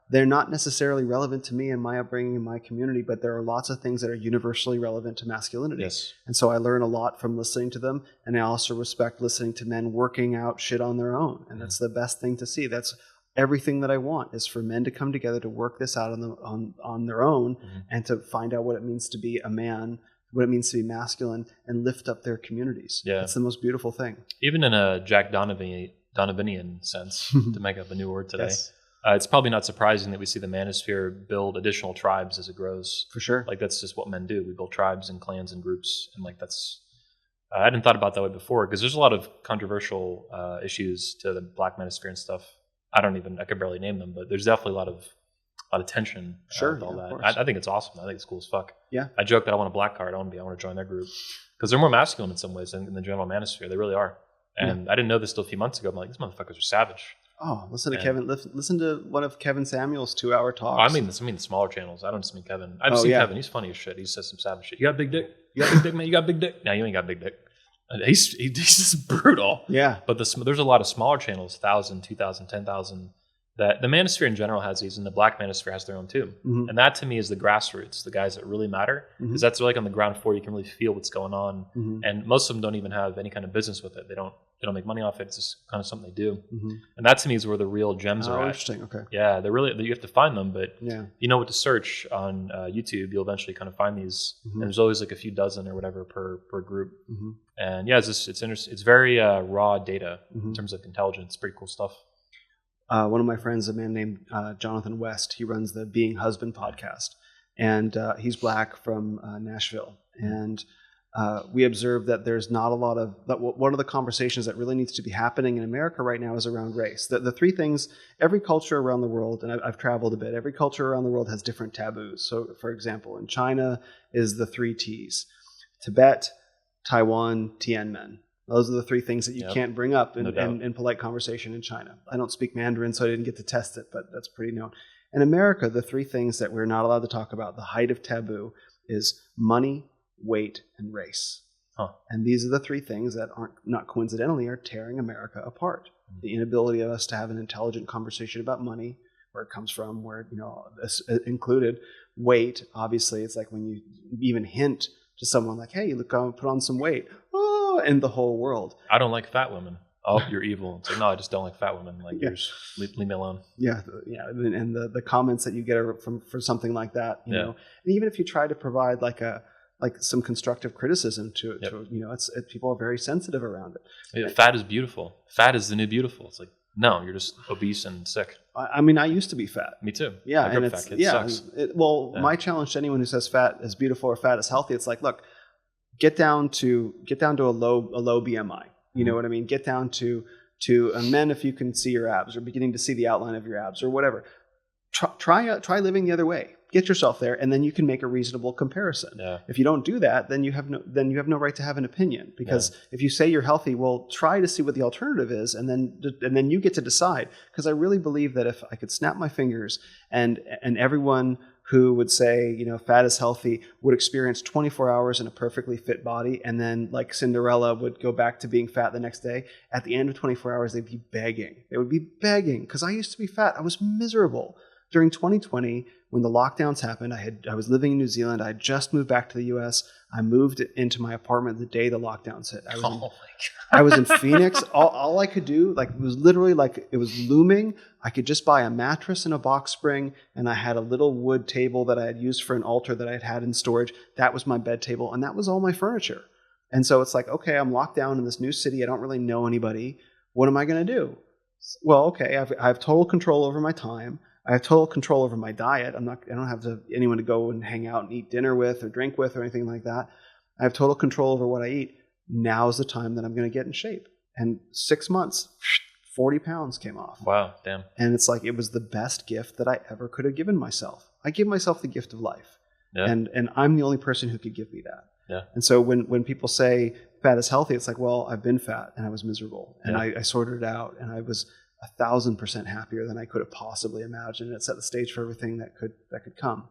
they're not necessarily relevant to me and my upbringing in my community, but there are lots of things that are universally relevant to masculinity. Yes. And so I learn a lot from listening to them. And I also respect listening to men working out shit on their own. And that's the best thing to see. That's everything that I want, is for men to come together to work this out on their own and to find out what it means to be a man, what it means to be masculine, and lift up their communities. Yeah. That's the most beautiful thing. Even in a Jack Donovanian sense, to make up a new word today, it's probably not surprising that we see the Manosphere build additional tribes as it grows. For sure. Like, that's just what men do. We build tribes and clans and groups. And like, that's, I hadn't thought about that way before, because there's a lot of controversial issues to the Black Manosphere and stuff. I could barely name them, but there's definitely a lot of tension with all that. I think it's awesome. I think it's cool as fuck. Yeah. I joke that I want a black card. I want to join their group because they're more masculine in some ways than the general Manosphere. They really are. And I didn't know this till a few months ago. I'm like, these motherfuckers are savage. Oh, listen to one of Kevin Samuel's 2-hour talks. I mean the smaller channels. I don't just mean Kevin. I've seen Kevin. He's funny as shit. He says some savage shit. You got big dick? You got big dick, man? You got big dick? No, you ain't got big dick. He's just brutal. Yeah. But there's a lot of smaller channels, 1,000, 2,000, 10,000, that the Manosphere in general has these, and the Black Manosphere has their own too. And that to me is the grassroots, the guys that really matter, because that's like on the ground floor. You can really feel what's going on, and most of them don't even have any kind of business with it. They don't make money off it. It's just kind of something they do, and that to me is where the real gems are at. Interesting. Okay. Yeah, they're really, you have to find them, but you know what to search on YouTube. You'll eventually kind of find these, and there's always like a few dozen or whatever per group. And yeah, it's interesting. It's very raw data in terms of intelligence. Pretty cool stuff. One of my friends, a man named Jonathan West, he runs the Being Husband podcast. And he's Black from Nashville. And we observe that there's not a lot of one of the conversations that really needs to be happening in America right now is around race. The three things, every culture around the world, and I've traveled a bit, every culture around the world has different taboos. So, for example, in China is the 3 T's: Tibet, Taiwan, Tiananmen. Those are the 3 things that you can't bring up in polite conversation in China. I don't speak Mandarin, so I didn't get to test it, but that's pretty known. In America, the 3 things that we're not allowed to talk about, the height of taboo, is money, weight, and race. And these are the 3 things that not coincidentally are tearing America apart. The inability of us to have an intelligent conversation about money, where it comes from, where, included weight. Obviously, it's like when you even hint to someone like, hey, look, I'll put on some weight. Oh, and the whole world. I don't like fat women. Oh, you're evil. It's like, no, I just don't like fat women. Like, leave me alone. Yeah. And the comments that you get for something like that, you know, and even if you try to provide like some constructive criticism to it, people are very sensitive around it. Fat is beautiful. Fat is the new beautiful. It's like, no, you're just obese and sick. I mean, I used to be fat. Me too. Yeah, and it's fat kid. Sucks. My challenge to anyone who says fat is beautiful or fat is healthy, it's like, look, get down to a low BMI. You know what I mean? Get down to men if you can see your abs or beginning to see the outline of your abs or whatever. Try living the other way. Get yourself there, and then you can make a reasonable comparison. Yeah. If you don't do that, then you have no right to have an opinion. Because if you say you're healthy, well, try to see what the alternative is, and then you get to decide. Because I really believe that if I could snap my fingers and everyone who would say, fat is healthy would experience 24 hours in a perfectly fit body, and then like Cinderella would go back to being fat the next day. At the end of 24 hours, they'd be begging. They would be begging, because I used to be fat. I was miserable. During 2020, when the lockdowns happened, I was living in New Zealand. I had just moved back to the U.S. I moved into my apartment the day the lockdowns hit. I was in Phoenix. All I could do, it was literally it was looming. I could just buy a mattress and a box spring, and I had a little wood table that I had used for an altar that I had in storage. That was my bed table, and that was all my furniture. And so it's like, okay, I'm locked down in this new city. I don't really know anybody. What am I going to do? Well, okay, I have total control over my time. I have total control over my diet. I don't have anyone to go and hang out and eat dinner with or drink with or anything like that. I have total control over what I eat. Now's the time that I'm going to get in shape. And 6 months, 40 pounds came off. Wow, damn. And it's like, it was the best gift that I ever could have given myself. I give myself the gift of life. Yeah. And I'm the only person who could give me that. Yeah. And so when people say fat is healthy, it's like, well, I've been fat and I was miserable. And I sorted it out, and I was 1,000% happier than I could have possibly imagined. It set the stage for everything that could come.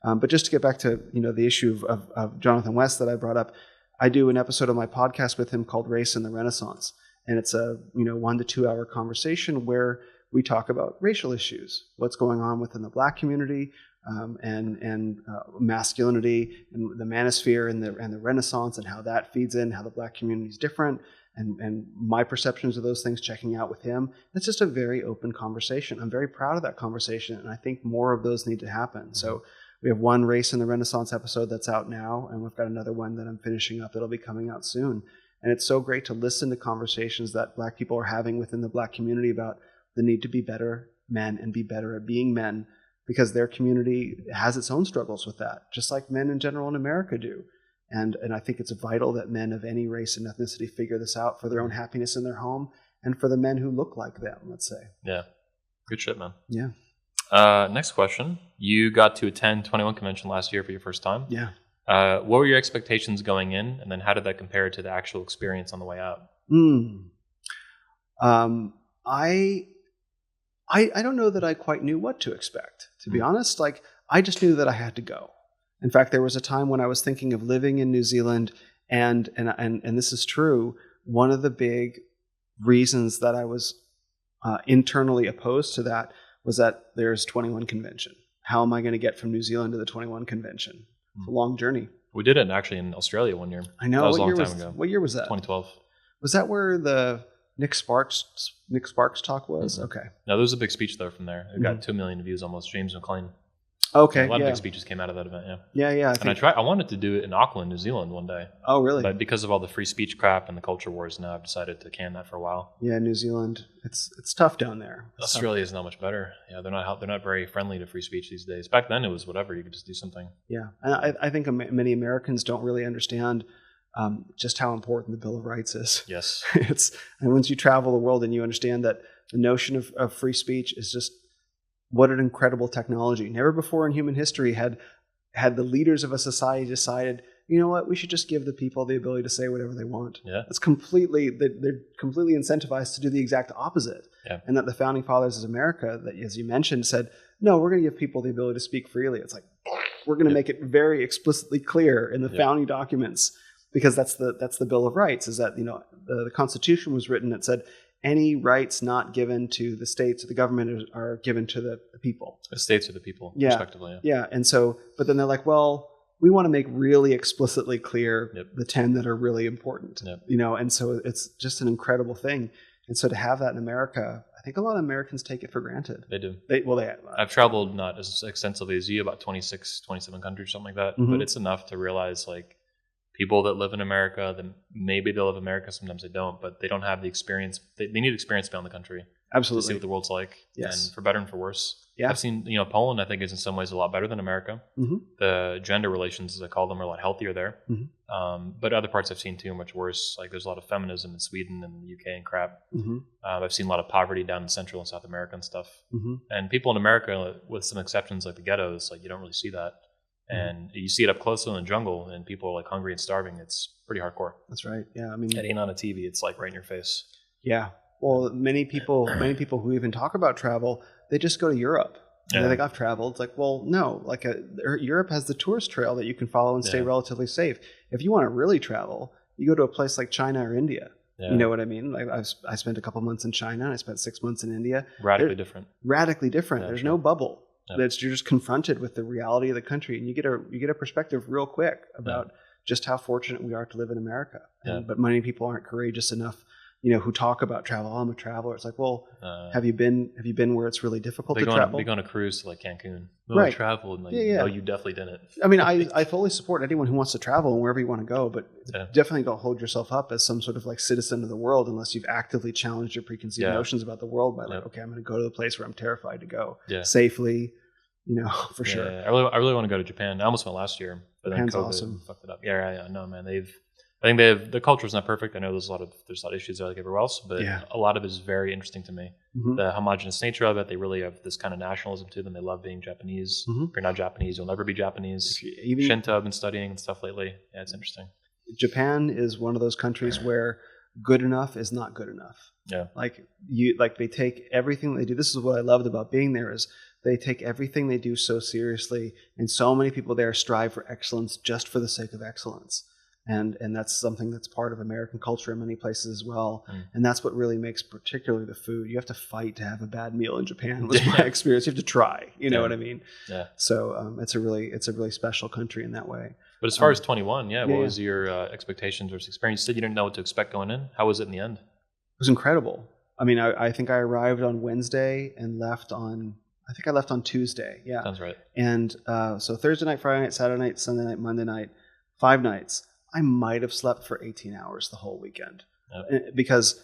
But just to get back to the issue of Jonathan West that I brought up, I do an episode of my podcast with him called Race in the Renaissance, and it's a 1 to 2 hour conversation where we talk about racial issues, what's going on within the Black community, and masculinity and the manosphere and the Renaissance, and how that feeds in, how the Black community is different. And my perceptions of those things, checking out with him. It's just a very open conversation. I'm very proud of that conversation, and I think more of those need to happen. Mm-hmm. So we have one Race in the Renaissance episode that's out now, and we've got another one that I'm finishing up that'll be coming out soon. And it's so great to listen to conversations that Black people are having within the Black community about the need to be better men and be better at being men, because their community has its own struggles with that, just like men in general in America do. And I think it's vital that men of any race and ethnicity figure this out for their own happiness in their home, and for the men who look like them, let's say. Yeah. Good shit, man. Yeah. Next question. You got to attend 21 Convention last year for your first time. Yeah. What were your expectations going in, and then how did that compare to the actual experience on the way out? I don't know that I quite knew what to expect, to be honest. I just knew that I had to go. In fact, there was a time when I was thinking of living in New Zealand, and this is true. One of the big reasons that I was internally opposed to that was that there's 21 Convention. How am I going to get from New Zealand to the 21 Convention? It's a long journey. We did it actually in Australia one year. I know. That was a long time ago. What year was that? 2012. Was that where the Nick Sparks talk was? Mm-hmm. Okay. No, there was a big speech though from there. It got 2 million views almost. James McLean. Okay. A lot of big speeches came out of that event. Yeah. Yeah. I wanted to do it in Auckland, New Zealand one day. Oh, really? But because of all the free speech crap and the culture wars, now I've decided to can that for a while. Yeah, New Zealand. It's tough down there. Australia is not much better. Yeah, they're not very friendly to free speech these days. Back then it was whatever, you could just do something. Yeah, and I think many Americans don't really understand just how important the Bill of Rights is. Yes. And once you travel the world and you understand that the notion of free speech is just what an incredible technology. Never before in human history had the leaders of a society decided, you know what, we should just give the people the ability to say whatever they want. Yeah. They're completely incentivized to do the exact opposite. Yeah. And that the founding fathers of America, that as you mentioned, said, no, we're going to give people the ability to speak freely. It's like, we're going to make it very explicitly clear in the founding documents, because that's the Bill of Rights, is that, the Constitution was written that said any rights not given to the states or the government are given to the people. The states or the people, respectively. Yeah. And so, but then they're like, well, we want to make really explicitly clear the 10 that are really important, and so it's just an incredible thing. And so to have that in America, I think a lot of Americans take it for granted. They do. I've traveled not as extensively as you, about 26, 27 countries, something like that. Mm-hmm. But it's enough to realize, like, people that live in America, then maybe they live in America, sometimes they don't, but they don't have the experience. They need experience beyond the country. Absolutely. To see what the world's like. Yes. And for better and for worse. Yeah. I've seen, Poland, I think, is in some ways a lot better than America. Mm-hmm. The gender relations, as I call them, are a lot healthier there. Mm-hmm. But other parts I've seen too are much worse. Like, there's a lot of feminism in Sweden and the UK and crap. Mm-hmm. I've seen a lot of poverty down in Central and South America and stuff. Mm-hmm. And people in America, with some exceptions like the ghettos, like, you don't really see that. And you see it up close in the jungle, and people are like hungry and starving. It's pretty hardcore. That's right. Yeah, I mean, it ain't on a TV. It's like right in your face. Yeah. Well, many people who even talk about travel, they just go to Europe. And they think, I've traveled. It's like, well, no. Like, Europe has the tourist trail that you can follow and stay relatively safe. If you want to really travel, you go to a place like China or India. Yeah. You know what I mean? Like, I spent a couple months in China, and I spent 6 months in India. Radically different. Yeah, there's no bubble. You're just confronted with the reality of the country, and you get a perspective real quick about just how fortunate we are to live in America. But many people aren't courageous enough, who talk about travel. Oh, I'm a traveler. It's like, well, have you been where it's really difficult to travel? They go on a cruise to like Cancun. Right. I traveled. And no, you definitely didn't. I mean, I fully support anyone who wants to travel and wherever you want to go, but definitely don't hold yourself up as some sort of like citizen of the world unless you've actively challenged your preconceived notions about the world by like, okay, I'm going to go to the place where I'm terrified to go safely. For sure. Yeah. I really want to go to Japan. I almost went last year, but Japan's then COVID awesome. Fucked it up. Yeah, no, man. I think the culture's not perfect. I know there's a lot of issues there like everywhere else, but a lot of it is very interesting to me. Mm-hmm. The homogenous nature of it. They really have this kind of nationalism to them. They love being Japanese. Mm-hmm. If you're not Japanese, you'll never be Japanese. Shinto, I've been studying and stuff lately. Yeah, it's interesting. Japan is one of those countries where good enough is not good enough. Yeah. Like they take everything they do. This is what I loved about being there is they take everything they do so seriously, and so many people there strive for excellence just for the sake of excellence. And that's something that's part of American culture in many places as well. And that's what really makes particularly the food. You have to fight to have a bad meal in Japan, was my experience. You have to try. You know what I mean? Yeah. So it's a really special country in that way. But as far as 21, what was your expectations or experience? You said you didn't know what to expect going in. How was it in the end? It was incredible. I mean, I think I arrived on Wednesday and left on Tuesday. Yeah. Sounds right. And so Thursday night, Friday night, Saturday night, Sunday night, Monday night, 5 nights. I might have slept for 18 hours the whole weekend because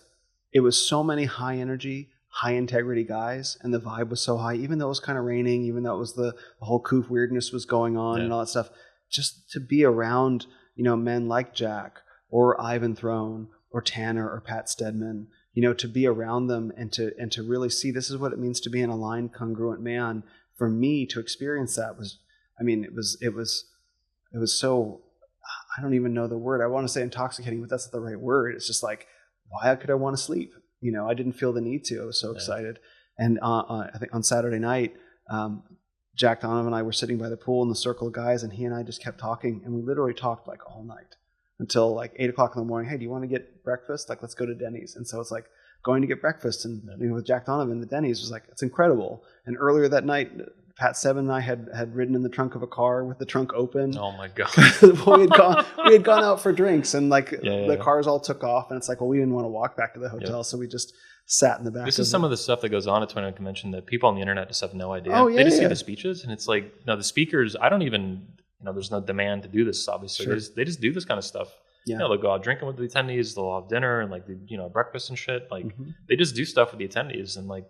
it was so many high energy, high integrity guys, and the vibe was so high, even though it was kind of raining, even though it was the whole coof weirdness was going on and all that stuff. Just to be around, men like Jack or Ivan Throne or Tanner or Pat Stedman, to be around them and to really see this is what it means to be an aligned, congruent man. For me to experience that was, it was so, I don't even know the word. I want to say intoxicating, but that's not the right word. It's just like, why could I want to sleep? I didn't feel the need to. I was so excited. And I think on Saturday night, Jack Donovan and I were sitting by the pool in the circle of guys, and he and I just kept talking, and we literally talked like all night until like 8 o'clock in the morning. Hey, do you want to get breakfast? Like, let's go to Denny's. And so it's like going to get breakfast, and with Jack Donovan, the Denny's was like, it's incredible. And earlier that night, Pat Seven and I had ridden in the trunk of a car with the trunk open. Oh my god! we had gone out for drinks, and the cars all took off, and it's like, well, we didn't want to walk back to the hotel, so we just sat in the back. This is some of the stuff that goes on at 21 Convention that people on the internet just have no idea. Oh, yeah, they just see the speeches, and it's like, no, the speakers. I don't even, there's no demand to do this. Obviously, sure. They just do this kind of stuff. Yeah. They'll go out drinking with the attendees. They'll have dinner and breakfast and shit. Like they just do stuff with the attendees, and like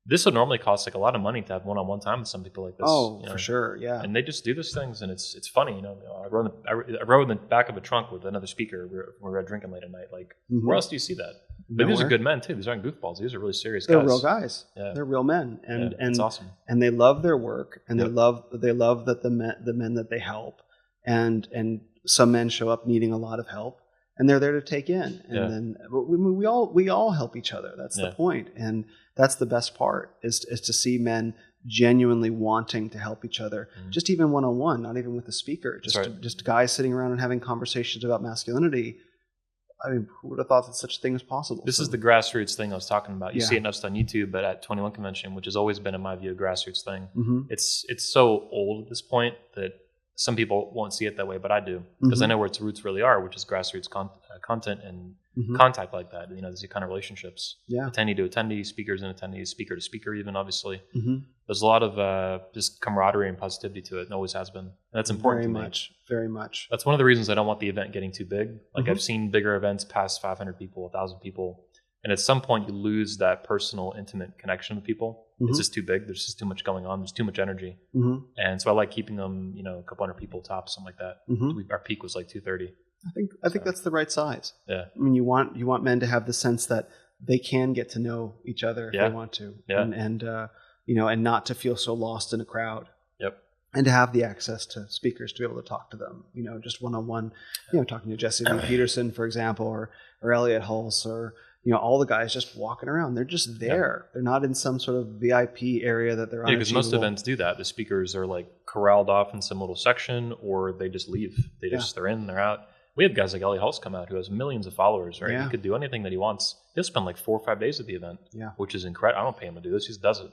this would normally cost like a lot of money to have one-on-one time with some people like this. Oh, for sure, yeah. And they just do these things, and it's funny, I rode in the back of a trunk with another speaker. We were drinking late at night. Like, where else do you see that? But these are good men too. These aren't goofballs. These are really serious guys. They're real guys. Yeah. They're real men, and it's awesome. And they love their work, and they love that the men that they help, and some men show up needing a lot of help, and they're there to take in, and then we all help each other. That's the point, and that's the best part is to see men genuinely wanting to help each other, just even one-on-one, not even with a speaker, just guys sitting around and having conversations about masculinity. I mean, who would have thought that such a thing is possible? This is the grassroots thing I was talking about. You see it enough on YouTube, but at 21 Convention, which has always been, in my view, a grassroots thing, it's so old at this point that some people won't see it that way, but I do, because I know where its roots really are, which is grassroots content and contact like that. These kind of relationships. Yeah. Attendee to attendee, speakers and attendees, speaker to speaker, even, obviously. There's a lot of just camaraderie and positivity to it, and always has been. And that's important to me. Very much. That's one of the reasons I don't want the event getting too big. Like, I've seen bigger events past 500 people, 1,000 people. And at some point, you lose that personal, intimate connection with people. It's just too big. There's just too much going on. There's too much energy. And so I like keeping them, a couple hundred people tops, something like that. Our peak was like 230. I think that's the right size. Yeah. I mean, you want men to have the sense that they can get to know each other if they want to, and not to feel so lost in a crowd. Yep. And to have the access to speakers to be able to talk to them, just one-on-one, talking to Jesse Lee Peterson, for example, or Elliot Hulse, or all the guys just walking around. They're just there. They're not in some sort of VIP area that they're because most events do that. The speakers are like corralled off in some little section, or they just leave. They're in, they're out. We have guys like Elliot Hulse come out who has millions of followers, right? He could do anything that he wants. He'll spend like 4 or 5 days at the event, which is incredible. I don't pay him to do this. He just does it.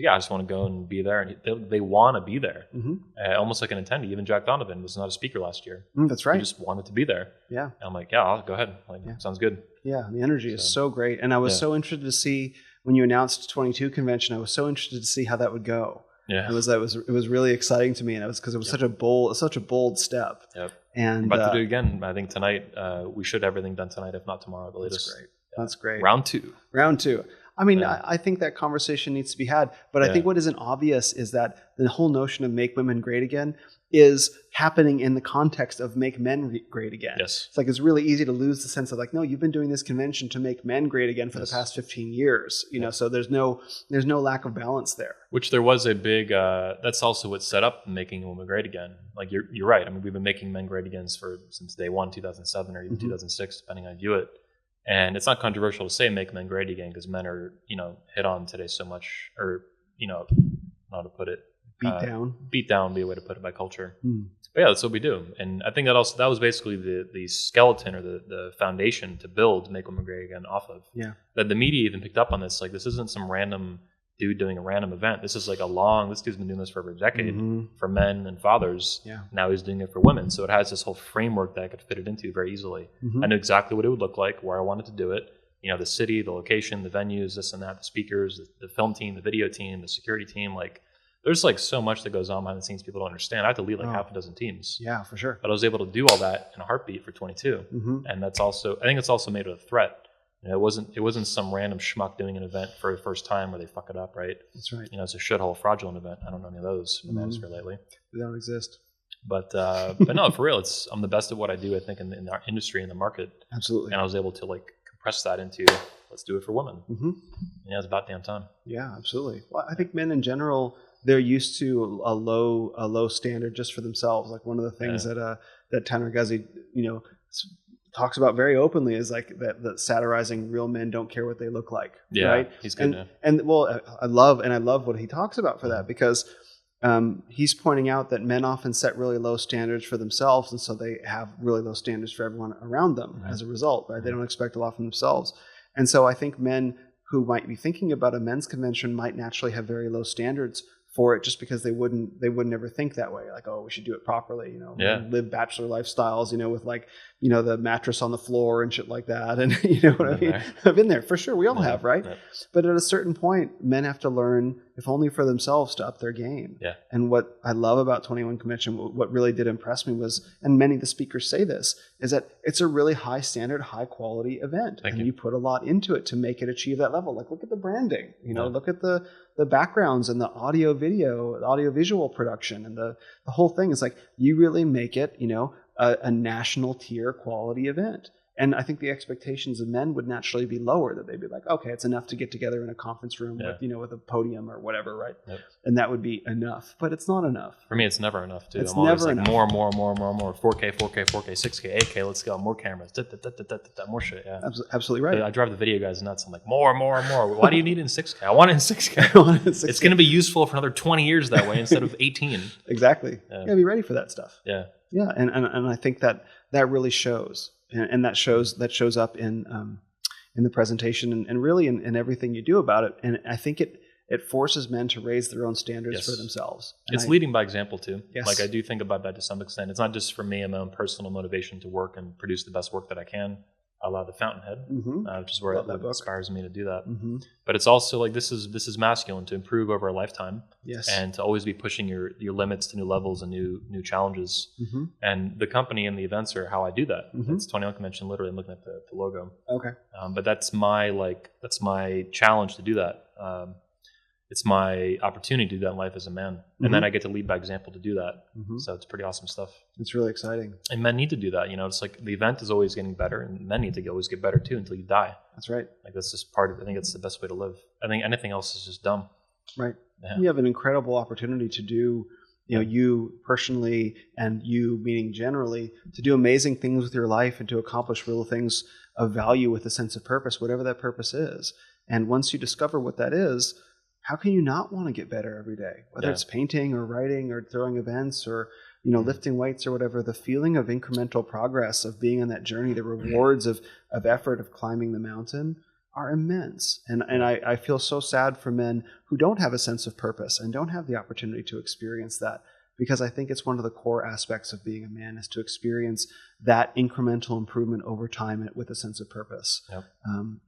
I just want to go and be there. And they want to be there. Almost like an attendee. Even Jack Donovan was not a speaker last year. That's right. He just wanted to be there. Yeah. And I'm like, I'll go ahead. Sounds good. Yeah, the energy is so great. And I was so interested to see, when you announced 22 Convention, I was so interested to see how that would go. Yeah. It was really exciting to me, and because it was such a bold step. Yep. And about to do it again. I think tonight we should have everything done tonight, if not tomorrow, the latest. That's great. That's great. Round two. I mean, I think that conversation needs to be had, but I think what isn't obvious is that the whole notion of make women great again is happening in the context of make men great again. Yes. It's like, it's really easy to lose the sense of like, no, you've been doing this convention to make men great again for the past 15 years, so there's no lack of balance there. Which there was a big, that's also what set up making women great again. Like, you're right. I mean, we've been making men great again since day one, 2007 or even 2006, depending on how you view it. And it's not controversial to say make men great again, because men are, hit on today so much, or, how to put it. Beat down would be a way to put it by culture. But yeah, that's what we do. And I think that was basically the skeleton, or the foundation to build Make Women Great Again off of. Yeah. That the media even picked up on this. Like, this isn't some random dude doing a random event. This is like this dude's been doing this for over a decade for men and fathers. Yeah. Now he's doing it for women. So it has this whole framework that I could fit it into very easily. I knew exactly what it would look like, where I wanted to do it. The city, the location, the venues, this and that, the speakers, the film team, the video team, the security team. Like, there's like so much that goes on behind the scenes people don't understand. I have to lead like half a dozen teams. Yeah, for sure. But I was able to do all that in a heartbeat for 22. And I think it's also made it a threat. It wasn't some random schmuck doing an event for the first time where they fuck it up, right? That's right. It's a shithole fraudulent event. I don't know any of those in the atmosphere lately. They don't exist. But no, for real, I'm the best at what I do, I think, in our industry, in the market. Absolutely. And I was able to like compress that into, let's do it for women. It's about damn time. Yeah, absolutely. Well, I think men in general, they're used to a low standard just for themselves. Like, one of the things that Tanner Guzzi, talks about very openly is like that satirizing real men don't care what they look like. Yeah, right? He's good. And well, I love what he talks about for that, because he's pointing out that men often set really low standards for themselves, and so they have really low standards for everyone around them as a result. Right? They don't expect a lot from themselves, and so I think men who might be thinking about a men's convention might naturally have very low standards for it just because they wouldn't ever think that way. Like, oh, we should do it properly, live bachelor lifestyles, with like, the mattress on the floor and shit like that. And you know what I mean? I've been there for sure. We all have, right? But at a certain point, men have to learn, if only for themselves, to up their game. Yeah. And what I love about 21 Convention, what really did impress me was, and many of the speakers say this, is that it's a really high standard, high quality event. And you put a lot into it to make it achieve that level. Like, look at the branding, look at the backgrounds and the audio visual production and the whole thing. Is like, you really make it, a national tier quality event. And I think the expectations of men would naturally be lower, that they'd be like, okay, it's enough to get together in a conference room with a podium or whatever, right? Yep. And that would be enough, but it's not enough. For me, it's never enough, dude. It's I'm always never like, enough. more, 4K, 6K, 8K, let's go, more cameras, more shit, yeah. Absolutely right. I drive the video guys nuts. I'm like, more. Why do you need it in 6K? I want it in 6K. It's going to be useful for another 20 years that way instead of 18. Exactly. Yeah. You gotta be ready for that stuff. Yeah. Yeah, and I think that really shows. And that shows up in the presentation and really in everything you do about it. And I think it forces men to raise their own standards for themselves. And it's leading by example too. Yes. Like, I do think about that to some extent. It's not just for me and my own personal motivation to work and produce the best work that I can, a la The Fountainhead, which is where it inspires me to do that. Mm-hmm. But it's also like, this is masculine, to improve over a lifetime. Yes. And to always be pushing your limits to new levels and new challenges. Mm-hmm. And the company and the events are how I do that. Mm-hmm. It's 21 Convention. Literally, I'm looking at the logo. Okay. But that's my challenge to do that. It's my opportunity to do that in life as a man. And then I get to lead by example to do that. Mm-hmm. So it's pretty awesome stuff. It's really exciting. And men need to do that. It's like the event is always getting better, and men need to always get better too until you die. That's right. Like, that's just part of it. I think it's the best way to live. I think anything else is just dumb. Right. Yeah. You have an incredible opportunity to do, you personally, and you meaning generally, to do amazing things with your life and to accomplish real things of value with a sense of purpose, whatever that purpose is. And once you discover what that is, how can you not want to get better every day? Whether it's painting or writing or throwing events or, lifting weights or whatever, the feeling of incremental progress, of being on that journey, the rewards of effort, of climbing the mountain are immense. And I feel so sad for men who don't have a sense of purpose and don't have the opportunity to experience that, because I think it's one of the core aspects of being a man, is to experience that incremental improvement over time with a sense of purpose. Yep.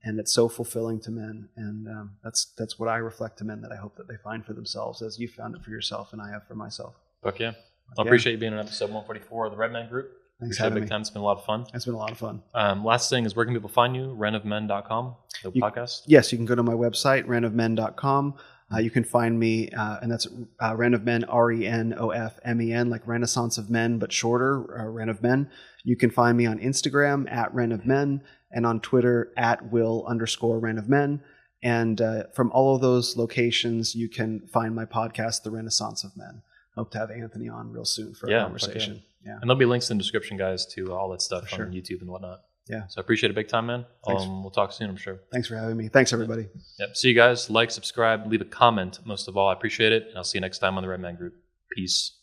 And it's so fulfilling to men. And that's what I reflect to men, that I hope that they find for themselves, as you found it for yourself and I have for myself. Fuck yeah. I appreciate you being on episode 144 of the Red Man Group. Thanks for having me. Big time. It's been a lot of fun. It's been a lot of fun. Last thing is, where can people find you? renofmen.com, the podcast? Yes, you can go to my website, renofmen.com. You can find me, and that's Ren of Men, RENOFMEN, like Renaissance of Men, but shorter, Ren of Men. You can find me on Instagram at Ren of Men, and on Twitter at Will_Ren of Men. And from all of those locations, you can find my podcast, The Renaissance of Men. Hope to have Anthony on real soon for a conversation. Yeah. And there'll be links in the description, guys, to all that stuff on YouTube and whatnot. Yeah. So I appreciate it big time, man. We'll talk soon, I'm sure. Thanks for having me. Thanks, everybody. Yep. See you guys. Like, subscribe, leave a comment. Most of all, I appreciate it. And I'll see you next time on the Red Man Group. Peace.